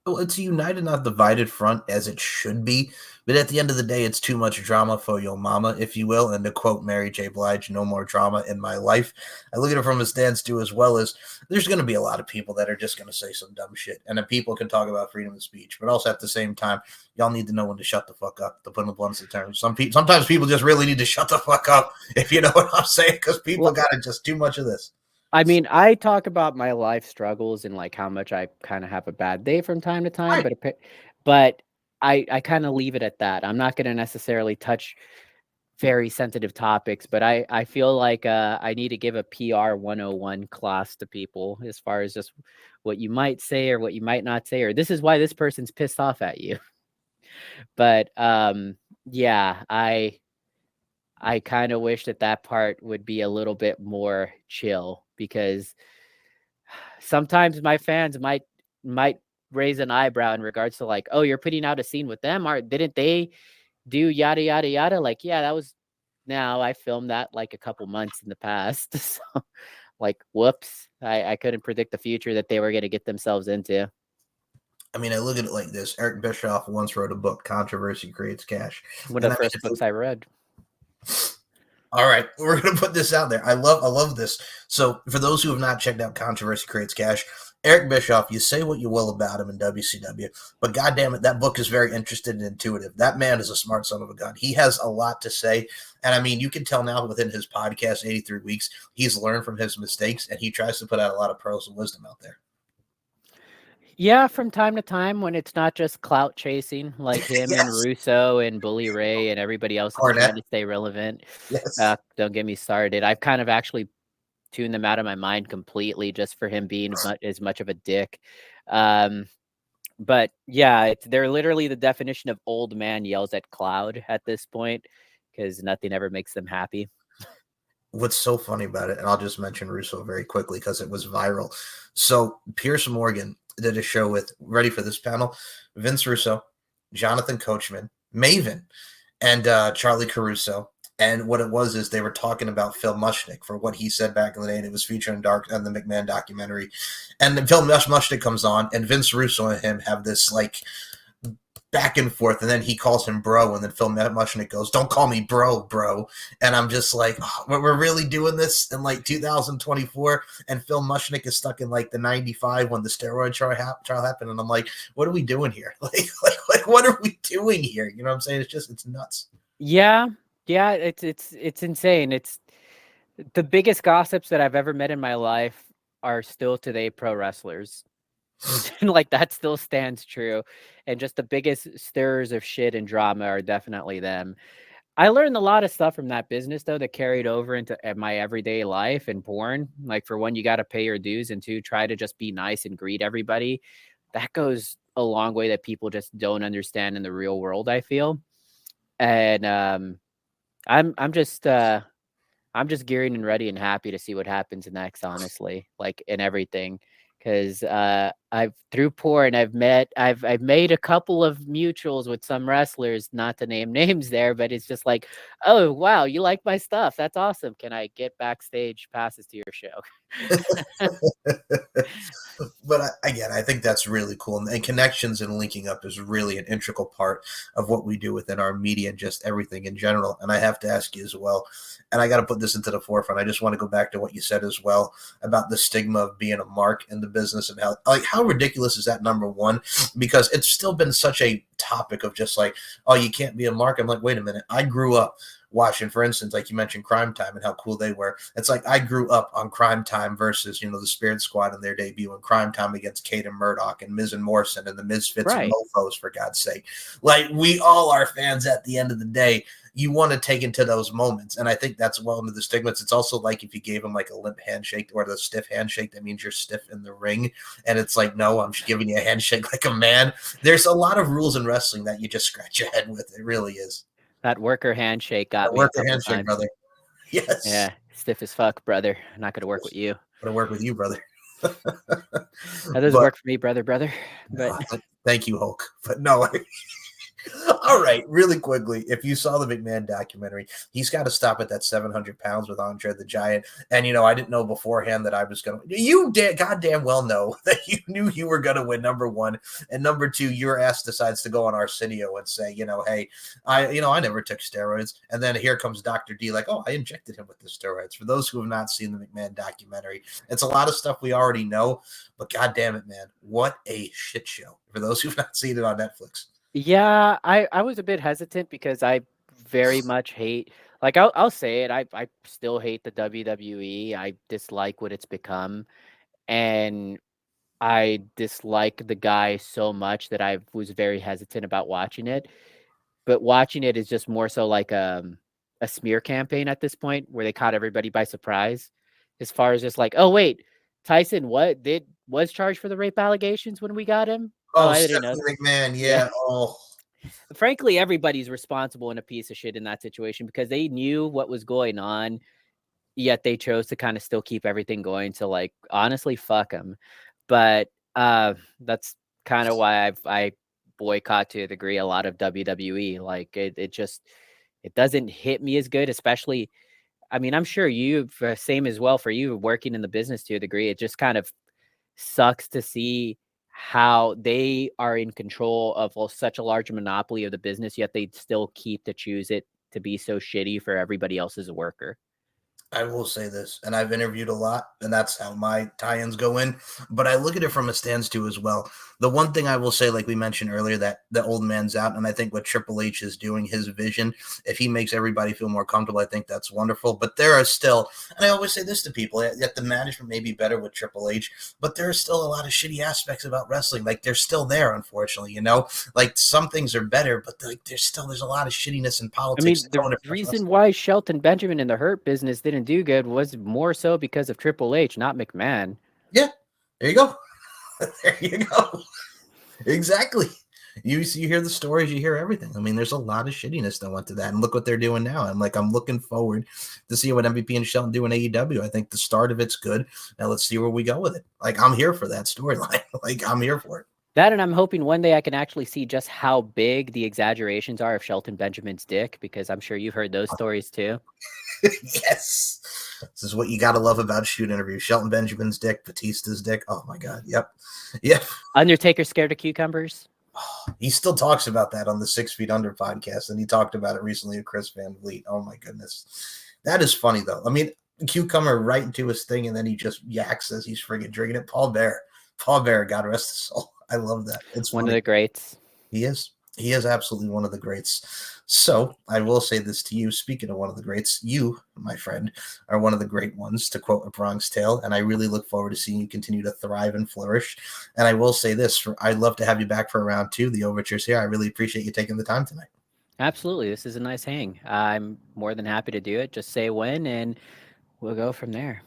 Well, it's a united, not divided front as it should be. But at the end of the day, it's too much drama for your mama, if you will. And to quote Mary J. Blige, no more drama in my life. I look at it from a stance too, as well as there's going to be a lot of people that are just going to say some dumb shit. And then people can talk about freedom of speech. But also at the same time, y'all need to know when to shut the fuck up, to put in the blunt terms. Sometimes people just really need to shut the fuck up, if you know what I'm saying, because people Well, got just too much of this. I mean, I talk about my life struggles and like how much I kind of have a bad day from time to time, Right. but I kind of leave it at that. I'm not going to necessarily touch very sensitive topics, but I feel like I need to give a PR 101 class to people as far as just what you might say or what you might not say, or this is why this person's pissed off at you. But yeah, I kind of wish that that part would be a little bit more chill because sometimes my fans might raise an eyebrow in regards to like, oh, you're putting out a scene with them, or didn't they do yada yada yada? Like, yeah, that was now I filmed that like a couple months in the past. So like, whoops, I couldn't predict the future that they were going to get themselves into. I mean, I look at it like this. Eric Bischoff once wrote a book, Controversy Creates Cash. One of And the I mean, first books I read. all right, we're gonna put this out there. I love this. So for those who have not checked out Controversy Creates Cash, Eric Bischoff, you say what you will about him in WCW, but goddamn it, that book is very interesting and intuitive. That man is a smart son of a gun. He has a lot to say. And I mean, you can tell now within his podcast, 83 Weeks, he's learned from his mistakes and he tries to put out a lot of pearls of wisdom out there. Yeah, from time to time when it's not just clout chasing like him and Yes. Russo and Bully Ray and everybody else that's trying Cornette. to stay relevant. Yes. Don't get me started. I've kind of actually tuned them out of my mind completely just for him being as much of a dick. Um, but yeah, they're literally the definition of old man yells at cloud at this point because nothing ever makes them happy. What's so funny about it, and I'll just mention Russo very quickly because it was viral. So Pierce Morgan did a show with, ready for this panel, Vince Russo, Jonathan Coachman, Maven, and Charlie Caruso. And what it was is they were talking about Phil Mushnick for what he said back in the day, and it was featured in Dark and the McMahon documentary. And then Phil Mushnick comes on, and Vince Russo and him have this like back and forth, and then he calls him bro, and then Phil Mushnick goes, "Don't call me bro," and I'm just like, oh, we're really doing this in like 2024, and Phil Mushnick is stuck in like the '95 when the steroid trial happened, and I'm like, what are we doing here? Like, what are we doing here? You know what I'm saying? It's nuts. Yeah, yeah, it's insane. It's the biggest gossips that I've ever met in my life are still today pro wrestlers. Like that still stands true. And just the biggest stirrers of shit and drama are definitely them. I learned a lot of stuff from that business though that carried over into my everyday life and porn. Like for one, you got to pay your dues, and two, try to just be nice and greet everybody. That goes a long way that people just don't understand in the real world, I feel. And I'm just I'm just gearing and ready and happy to see what happens next, honestly, like in everything. Cause I've through porn, I've made a couple of mutuals with some wrestlers, not to name names there, but it's just like, oh wow, you like my stuff. That's awesome. Can I get backstage passes to your show? But again, I think that's really cool. And connections and linking up is really an integral part of what we do within our media and just everything in general. And I have to ask you as well, and I got to put this into the forefront. I just want to go back to what you said as well about the stigma of being a mark in the business and how ridiculous is that, number one, because it's still been such a topic of just like, oh, you can't be a mark. I'm like, wait a minute. I grew up watching, for instance, like you mentioned Crime Time and how cool they were. It's like I grew up on Crime Time versus, the Spirit Squad and their debut in Crime Time against Kate and Murdoch and Miz and Morrison and the Misfits and Right. Mofos, for God's sake. Like, we all are fans at the end of the day. You want to take into those moments. And I think that's one of the stigmas. It's also like if you gave him like a limp handshake or the stiff handshake, that means you're stiff in the ring. And it's like, no, I'm just giving you a handshake like a man. There's a lot of rules in wrestling that you just scratch your head with. It really is. That worker handshake A got me a worker couple handshake, times. brother. Yes. Yeah, stiff as fuck, brother. I'm not gonna work with you. Gonna work with you, brother. That doesn't But work for me, brother. But thank you, Hulk. But no, All right, really quickly, if you saw the McMahon documentary, he's got to stop at that 700 pounds with Andre the Giant. And, I didn't know beforehand that I was going to. You goddamn well know that you knew you were going to win, number one. And number two, your ass decides to go on Arsenio and say, hey, I never took steroids. And then here comes Dr. D, like, oh, I injected him with the steroids. For those who have not seen the McMahon documentary, it's a lot of stuff we already know. But goddamn it, man, what a shit show. For those who've not seen it on Netflix. Yeah, I was a bit hesitant because I very much hate, like, I'll say it, I still hate the WWE. I dislike what it's become, and I dislike the guy so much that I was very hesitant about watching it. But watching it is just more so like a smear campaign at this point where they caught everybody by surprise. As far as just like, oh wait, Tyson was charged for the rape allegations when we got him? Oh, Oh, I didn't know. Stephanie McMahon, Yeah. yeah. Oh, Frankly, everybody's responsible and a piece of shit in that situation because they knew what was going on, yet they chose to kind of still keep everything going. So, like, honestly, fuck them. But that's kind of why I boycott to a degree a lot of WWE. Like, it just it doesn't hit me as good, especially. I mean, I'm sure you same as well for you working in the business to a degree. It just kind of sucks to see how they are in control of such a large monopoly of the business, yet they still keep to choose it to be so shitty for everybody else as a worker. I will say this, and I've interviewed a lot, and that's how my tie-ins go in. But I look at it from a stance too as well. The one thing I will say, like we mentioned earlier, that the old man's out, and I think what Triple H is doing, his vision, if he makes everybody feel more comfortable, I think that's wonderful. But there are still, and I always say this to people, yet the management may be better with Triple H, but there are still a lot of shitty aspects about wrestling. Like they're still there, unfortunately. Like some things are better, but like there's a lot of shittiness in I politics. mean, the Tone reason why Shelton Benjamin in the Hurt business didn't do good was more so because of Triple H, not McMahon. Yeah, there you go. There you go. Exactly. You hear the stories, you hear everything. I mean, there's a lot of shittiness that went to that, and look what they're doing now. I'm looking forward to see what MVP and Shelton do in AEW. I think the start of it's good. Now let's see where we go with it. Like I'm here for that storyline. Like I'm here for it. That, and I'm hoping one day I can actually see just how big the exaggerations are of Shelton Benjamin's dick, because I'm sure you've heard those stories too. Yes. This is what you got to love about shoot interviews. Shelton Benjamin's dick, Batista's dick. Oh my God. Yep. Yep. Undertaker scared of cucumbers. He still talks about that on the 6 Feet Under podcast, and he talked about it recently with Chris Van Vliet. Oh my goodness. That is funny though. I mean, cucumber right into his thing, and then he just yaks as he's friggin' drinking it. Paul Bear, God rest his soul. I love that. It's One funny. of the greats. He is. He is absolutely one of the greats. So I will say this to you. Speaking of one of the greats, you, my friend, are one of the great ones, to quote A Bronx Tale. And I really look forward to seeing you continue to thrive and flourish. And I will say this, I'd love to have you back for round two. The overture's here. I really appreciate you taking the time tonight. Absolutely. This is a nice hang. I'm more than happy to do it. Just say when, and we'll go from there.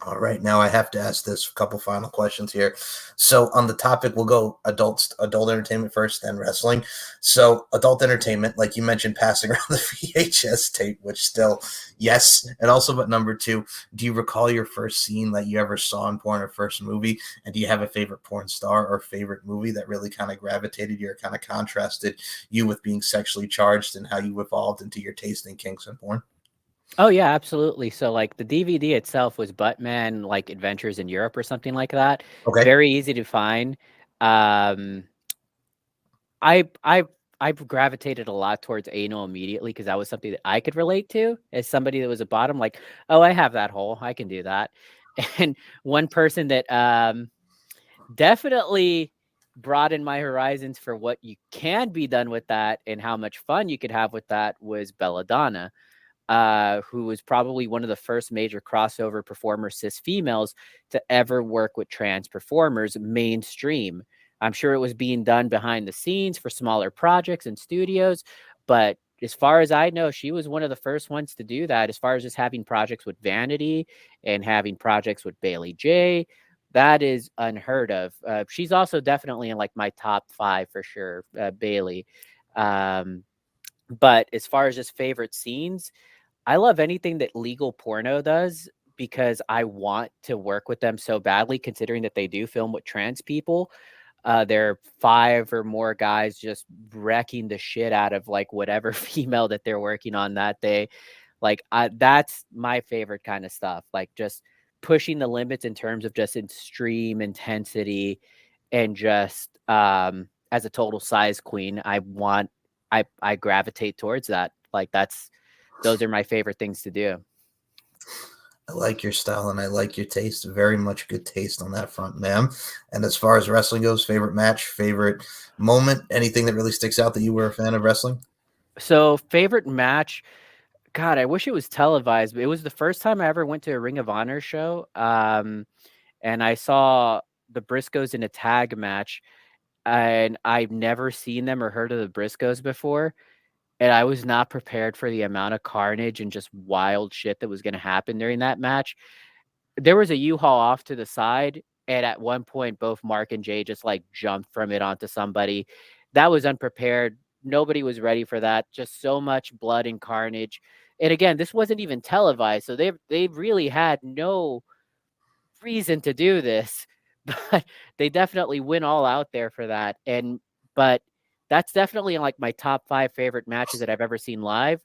All right, now I have to ask this couple final questions here. So on the topic, we'll go adult entertainment first, then wrestling. So adult entertainment, like you mentioned, passing around the VHS tape, which still, yes. And also, but number two, do you recall your first scene that you ever saw in porn or first movie? And do you have a favorite porn star or favorite movie that really kind of gravitated you or kind of contrasted you with being sexually charged and how you evolved into your taste in kinks and porn? Oh yeah, absolutely. So like the DVD itself was Buttman like Adventures in Europe or something like that. Okay. Very easy to find. Um I I I've gravitated a lot towards anal immediately because that was something that I could relate to as somebody that was a bottom, like, oh, I have that hole. I can do that. And one person that definitely broadened my horizons for what you can be done with that and how much fun you could have with that was Belladonna, who was probably one of the first major crossover performer cis females to ever work with trans performers mainstream. I'm sure it was being done behind the scenes for smaller projects and studios, but as far as I know, she was one of the first ones to do that. As far as just having projects with Vanity and having projects with Bailey J, that is unheard of. She's also definitely in like my top 5 for sure, Bailey. Um, but as far as just favorite scenes, I love anything that legal porno does because I want to work with them so badly, considering that they do film with trans people. there are 5 or more guys just wrecking the shit out of like whatever female that they're working on that day. Like that's my favorite kind of stuff. Like just pushing the limits in terms of just extreme intensity and just as a total size queen, I gravitate towards that. Like those are my favorite things to do. I like your style and I like your taste. Very much good taste on that front, ma'am. And as far as wrestling goes, favorite match, favorite moment, anything that really sticks out that you were a fan of wrestling? So favorite match, God, I wish it was televised, but it was the first time I ever went to a Ring of Honor show. And I saw the Briscoes in a tag match, and I've never seen them or heard of the Briscoes before. And I was not prepared for the amount of carnage and just wild shit that was going to happen during that match. There was a U-Haul off to the side, and at one point, both Mark and Jay just like jumped from it onto somebody. That was unprepared. Nobody was ready for that. Just so much blood and carnage. And again, this wasn't even televised, so they really had no reason to do this, but they definitely went all out there for that. And but that's definitely in like my top 5 favorite matches that I've ever seen live.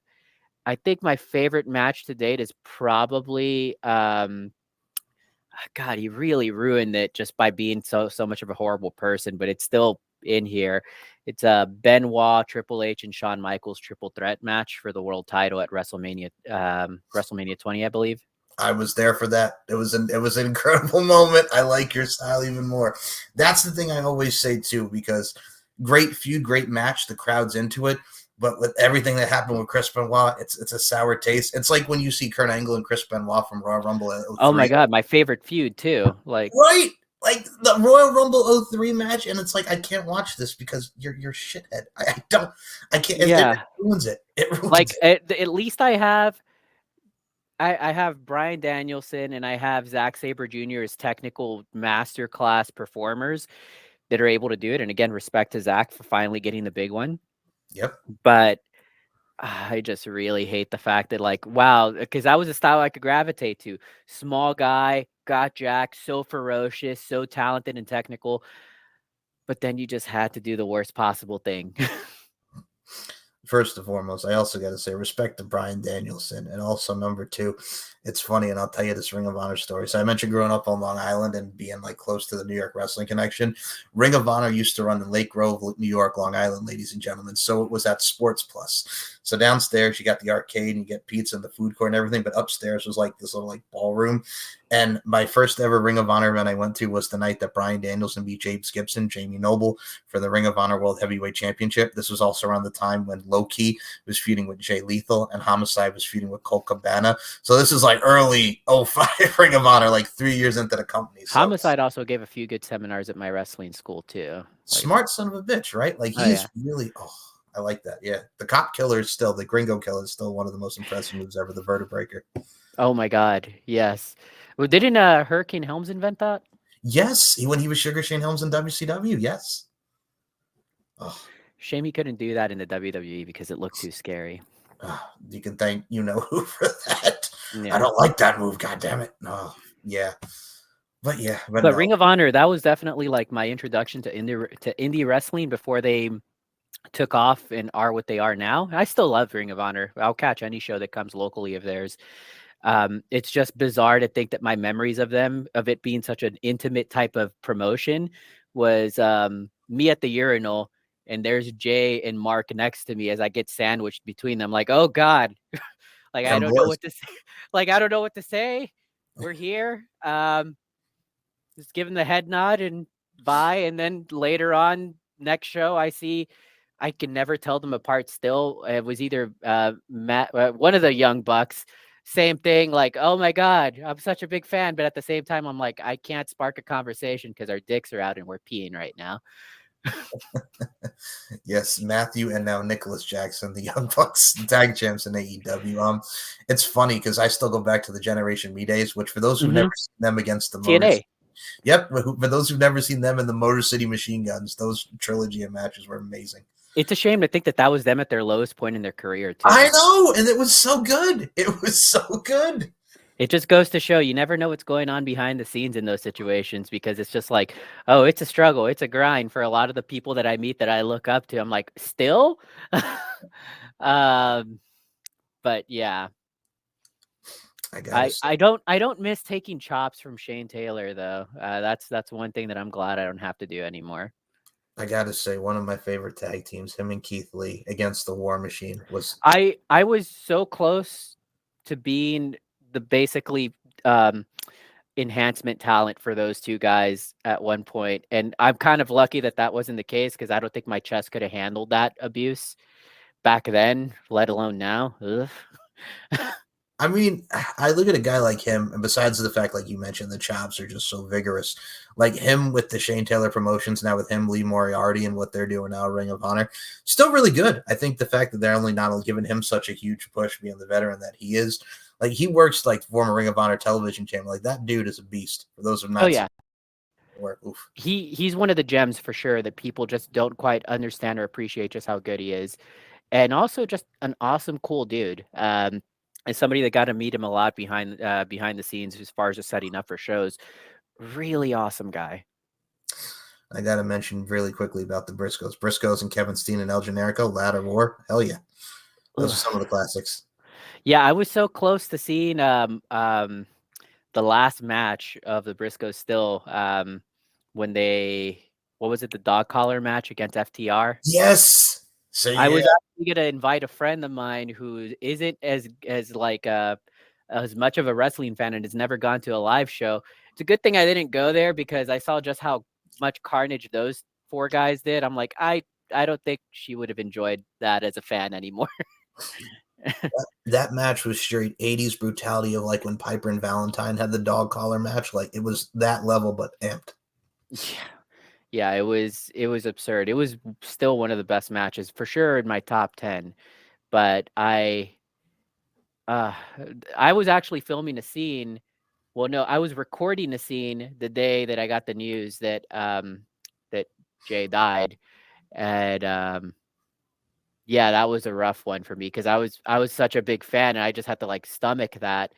I think my favorite match to date is probably God, he really ruined it just by being so much of a horrible person, but it's still in here. It's a Benoit, Triple H, and Shawn Michaels triple threat match for the world title at WrestleMania 20, I believe. I was there for that. It was an incredible moment. I like your style even more. That's the thing I always say too, because great feud, great match. The crowd's into it, but with everything that happened with Chris Benoit, it's a sour taste. It's like when you see Kurt Angle and Chris Benoit from Royal Rumble at Oh my 03. God, my favorite feud too. Like, Right? Like the Royal Rumble 03 match, and it's like I can't watch this because you're shithead. I don't. I can't. It yeah, ruins it. It ruins like it. at least I have Brian Danielson and I have Zack Sabre Jr. as technical masterclass performers that are able to do it. And again, respect to Zach for finally getting the big one. Yep. But I just really hate the fact that, like, wow, because that was a style I could gravitate to. Small guy, got jacked, so ferocious, so talented and technical. But then you just had to do the worst possible thing. First and foremost, I also got to say respect to Brian Danielson, and also number two, it's funny, and I'll tell you this Ring of Honor story. So I mentioned growing up on Long Island and being like close to the New York wrestling connection. Ring of Honor used to run in Lake Grove, New York, Long Island, ladies and gentlemen. So it was at Sports Plus. So downstairs you got the arcade and you get pizza and the food court and everything, but upstairs was like this little like ballroom. And my first ever Ring of Honor event I went to was the night that Brian Danielson beat James Gibson, Jamie Noble, for the Ring of Honor World Heavyweight Championship. This was also around the time when Low Key was feuding with Jay Lethal and Homicide was feuding with Colt Cabana. So this is like early 05 Ring of Honor, like 3 years into the company. So Homicide also gave a few good seminars at my wrestling school too. Like, smart son of a bitch, right? Like oh he's yeah. really, I like that. Yeah. The cop killer is still, the gringo killer is still one of the most impressive moves ever, the vertebraker. Oh my God. Yes. Well, didn't Hurricane Helms invent that? Yes. When he was Sugar Shane Helms in WCW. Yes. Oh. Shame he couldn't do that in the WWE because it looked too scary. You can thank you know who for that. I Yeah. don't like that move. God damn it. No. Yeah. But yeah. But But no. Ring of Honor, that was definitely like my introduction to indie wrestling before they took off and are what they are now. I still love Ring of Honor. I'll catch any show that comes locally of theirs. It's just bizarre to think that my memories of them, of it being such an intimate type of promotion, was me at the urinal, and there's Jay and Mark next to me as I get sandwiched between them. Like, oh God, like I And don't know boys. what to say. Like I don't know what to say. We're here. Just give him the head nod and bye. And then later on, next show, I can never tell them apart still. It was either Matt, one of the young bucks, same thing, like, oh my God, I'm such a big fan. But at the same time, I'm like, I can't spark a conversation because our dicks are out and we're peeing right now. Yes, Matthew and now Nicholas Jackson, the Young Bucks tag champs in AEW. It's funny because I still go back to the Generation Me days, which for those who've never seen them against the Motor, TNA. yep, for those who've never seen them in the Motor City Machine Guns, those trilogy of matches were amazing. It's a shame to think that that was them at their lowest point in their career, I too. know, and it was so good. It was so good. It just goes to show you never know what's going on behind the scenes in those situations because it's just like, oh, it's a struggle, it's a grind for a lot of the people that I meet that I look up to. I'm like, still? um, but yeah, I gotta say, I don't miss taking chops from Shane Taylor though. That's one thing that I'm glad I don't have to do anymore. one of my favorite tag teams, him and Keith Lee against the War Machine, was. I was so close to being the basically um enhancement talent for those two guys at one point, and I'm kind of lucky that that wasn't the case because I don't think my chest could have handled that abuse back then, let alone now. Ugh. I mean, I look at a guy like him, and besides the fact, like you mentioned, the chops are just so vigorous. Like him with the Shane Taylor promotions now, with him, Lee Moriarty, and what they're doing now, Ring of Honor, still really good. I think the fact that they're only not giving him such a huge push, being the veteran that he is, like he works like former Ring of Honor television channel. Like that dude is a beast. For those who've Oh not seen, yeah, work, oof. he's one of the gems for sure that people just don't quite understand or appreciate just how good he is, and also just an awesome, cool dude. As somebody that got to meet him a lot behind the scenes as far as just setting up for shows, really awesome guy. I got to mention really quickly about the Briscoes and Kevin Steen and El Generico, Ladder War. Hell yeah. Those are some of the classics. Yeah, I was so close to seeing the last match of the Briscoes still when they what was it, the dog collar match against FTR. Yes. So I yeah, was actually gonna invite a friend of mine who isn't as like as much of a wrestling fan and has never gone to a live show. It's a good thing I didn't go there because I saw just how much carnage those four guys did. I'm like, I don't think she would have enjoyed that as a fan anymore. that match was straight 80s brutality of like when Piper and Valentine had the dog collar match. Like it was that level, but amped. Yeah. Yeah, it was absurd. It was still one of the best matches for sure in my top 10, but uh I was actually filming a scene. Well, no, I was recording a scene the day that I got the news that Jay died, and yeah, that was a rough one for me because I was such a big fan and I just had to like stomach that.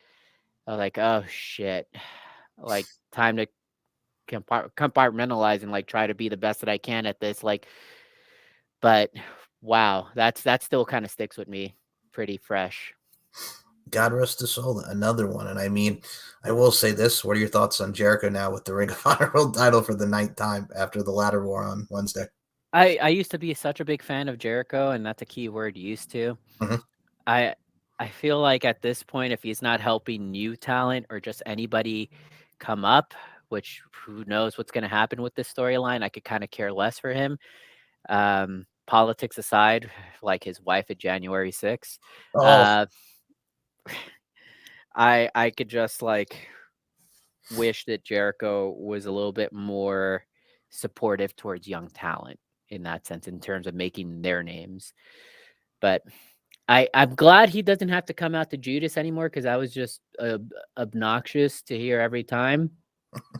I was like, "Oh shit." Like time to compartmentalize and like try to be the best that I can at this. Like, but wow, that still kind of sticks with me pretty fresh. God rest his soul. Another one. And I mean, I will say this. What are your thoughts on Jericho now with the Ring of Honor World title for the ninth time after the Ladder War on Wednesday? I used to be such a big fan of Jericho, and that's a key word, used to. Mm-hmm. I I feel like at this point, if he's not helping new talent or just anybody come up, which who knows what's going to happen with this storyline, I could kind of care less for him. Politics aside, like his wife at January 6th, Oh, uh, I could just like wish that Jericho was a little bit more supportive towards young talent in that sense, in terms of making their names. But I'm glad he doesn't have to come out to Judas anymore because I was just obnoxious to hear every time.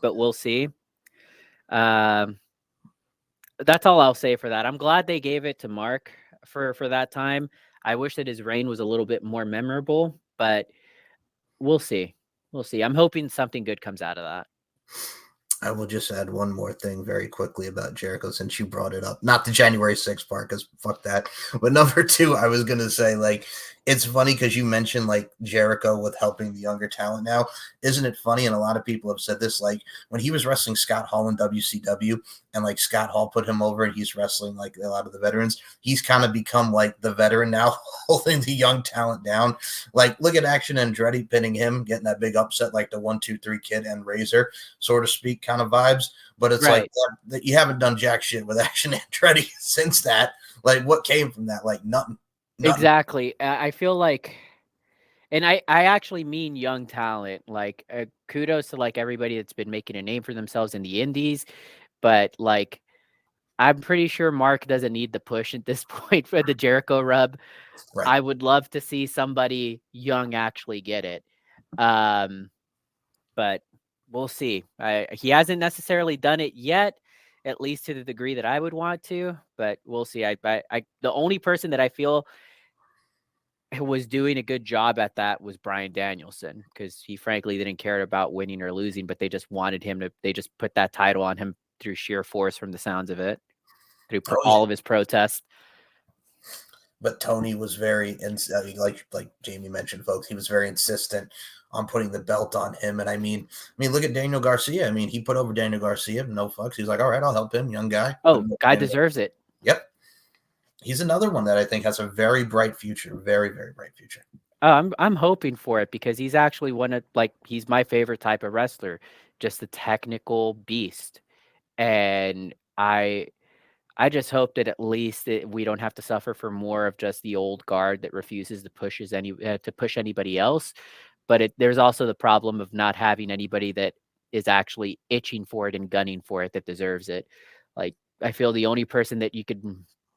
But we'll see. Um, that's all I'll say for that. I'm glad they gave it to Mark for that time. I wish that his reign was a little bit more memorable, but we'll see. We'll see. I'm hoping something good comes out of that. I will just add one more thing very quickly about Jericho since you brought it up. Not the January 6th part, because fuck that. But number two, I was going to say, like, it's funny because you mentioned, like, Jericho with helping the younger talent now. Isn't it funny? And a lot of people have said this, like, when he was wrestling Scott Hall in WCW and, like, Scott Hall put him over and he's wrestling, like, a lot of the veterans, he's kind of become, like, the veteran now, holding the young talent down. Like, look at Action Andretti pinning him, getting that big upset, like the 1-2-3 Kid and Razor, so to speak, kind of vibes. But it's like Right. that you haven't done jack shit with Action Andretti since that. Like, what came from that? Like, nothing. Nothing. Exactly. I feel like, and I actually mean young talent. Like, kudos to like everybody that's been making a name for themselves in the indies, but like I'm pretty sure Mark doesn't need the push at this point for the Jericho rub. Right. I would love to see somebody young actually get it. Um, but we'll see. He hasn't necessarily done it yet, at least to the degree that I would want to. But we'll see. The only person that I feel, was doing a good job at that was Brian Danielson, because he frankly didn't care about winning or losing, but they just wanted him to. They just put that title on him through sheer force, from the sounds of it, through Oh yeah. all of his protests. But Tony was very, like Jaymee mentioned, folks. He was very insistent on putting the belt on him. And I mean, look at Daniel Garcia. I mean, he put over Daniel Garcia, no fucks. He was like, all right, I'll help him, young guy. Oh, guy deserves it. Yep. He's another one that I think has a very bright future, very, very bright future. I'm hoping for it, because he's actually he's my favorite type of wrestler, just a technical beast, and I just hope that at least we don't have to suffer for more of just the old guard that refuses to push anybody else. But there's also the problem of not having anybody that is actually itching for it and gunning for it that deserves it. Like, I feel the only person that you could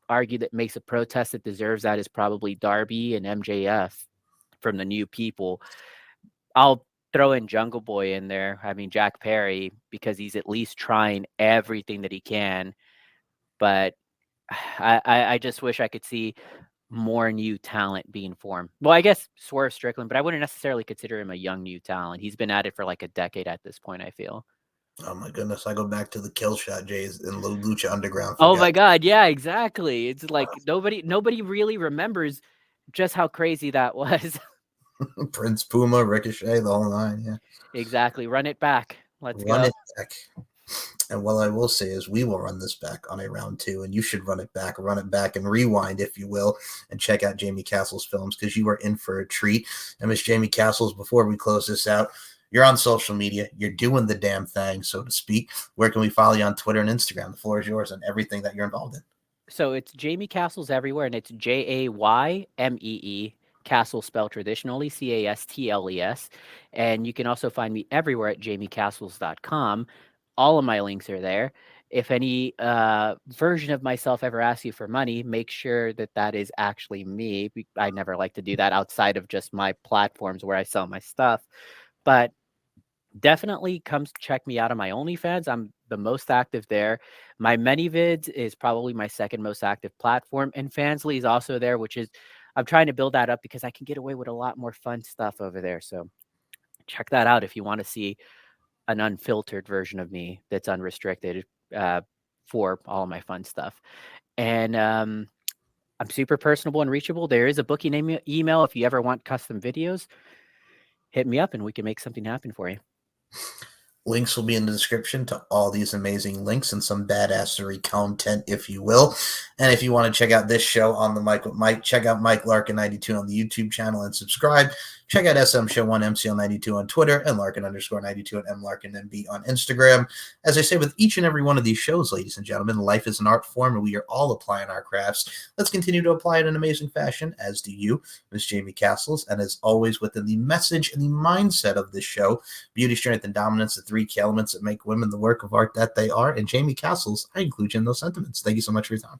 argue that makes a protest that deserves that is probably Darby and MJF from the new people. I'll throw in Jungle Boy in there. I mean, Jack Perry, because he's at least trying everything that he can. But I just wish I could see more new talent being formed. Well, I guess Swerve Strickland, but I wouldn't necessarily consider him a young new talent. He's been at it for like a decade at this point, I feel. Oh my goodness, I go back to the Kill Shot Jays in Lucha Underground. Oh my God, yeah, exactly. It's like nobody really remembers just how crazy that was. Prince Puma, Ricochet, the whole nine. Yeah, exactly. Run it back. Let's run go. it back. And what I will say is we will run this back on a round 2, and you should run it back and rewind, if you will, and check out Jaymee Castles films, because you are in for a treat. And Miss Jaymee Castles, before we close this out, you're on social media. You're doing the damn thing, so to speak. Where can we follow you on Twitter and Instagram? The floor is yours and everything that you're involved in. So it's Jaymee Castles everywhere, and it's Jaymee, Castle spelled traditionally, Castles. And you can also find me everywhere at JaymeeCastles.com. All of my links are there. If any version of myself ever asks you for money, make sure that is actually me. I never like to do that outside of just my platforms where I sell my stuff. But definitely come check me out on my OnlyFans. I'm the most active there. My ManyVids is probably my second most active platform. And Fansly is also there, which is, I'm trying to build that up because I can get away with a lot more fun stuff over there. So check that out if you want to see an unfiltered version of me that's unrestricted for all of my fun stuff. And I'm super personable and reachable. There is a booking email if you ever want custom videos. Hit me up and we can make something happen for you. Links will be in the description to all these amazing links and some badassery content, if you will. And if you want to check out this show on the Mic with Mike, check out Mike Larkin 92 on the YouTube channel and subscribe. Check out SM Show 1 MCL 92 on Twitter and Larkin_92 and MLarkinMB on Instagram. As I say with each and every one of these shows, ladies and gentlemen, life is an art form and we are all applying our crafts. Let's continue to apply it in amazing fashion, as do you, Miss Jaymee Castles. And as always, within the message and the mindset of this show, beauty, strength, and dominance, the 3 key elements that make women the work of art that they are. And Jaymee Castles, I include you in those sentiments. Thank you so much for your time.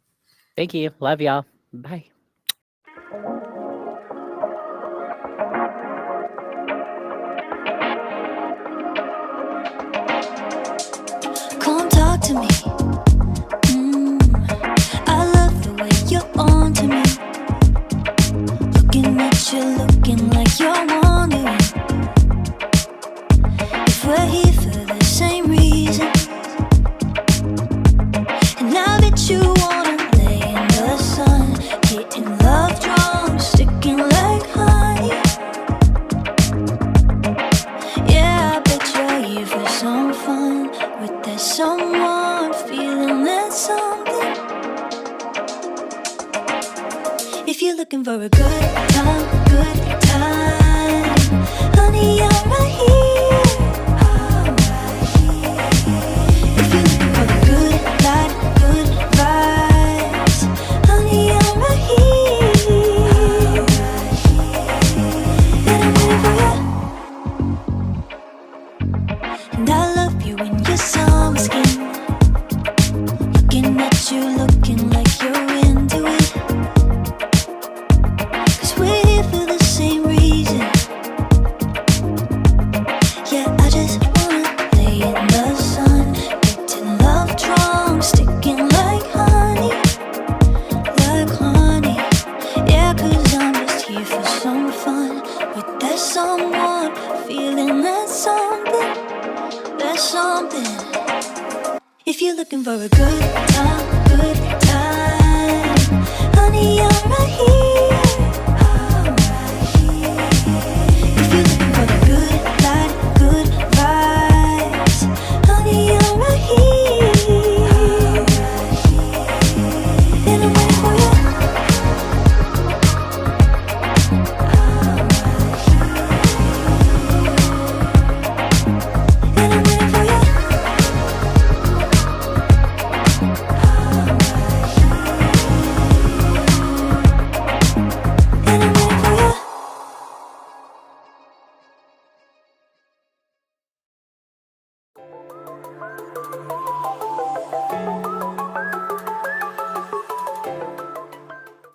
Thank you. Love y'all. Bye. Come talk to me. I love the way you're on to me. Looking at you, looking like you're wondering if we're here for the same reason. And now that you wanna lay in the sun, getting love drunk, sticking like honey. Yeah, I bet you're here for some fun with that someone, feeling that something. If you're looking for a good time, honey, I'm right here. If you're looking for a good time, honey,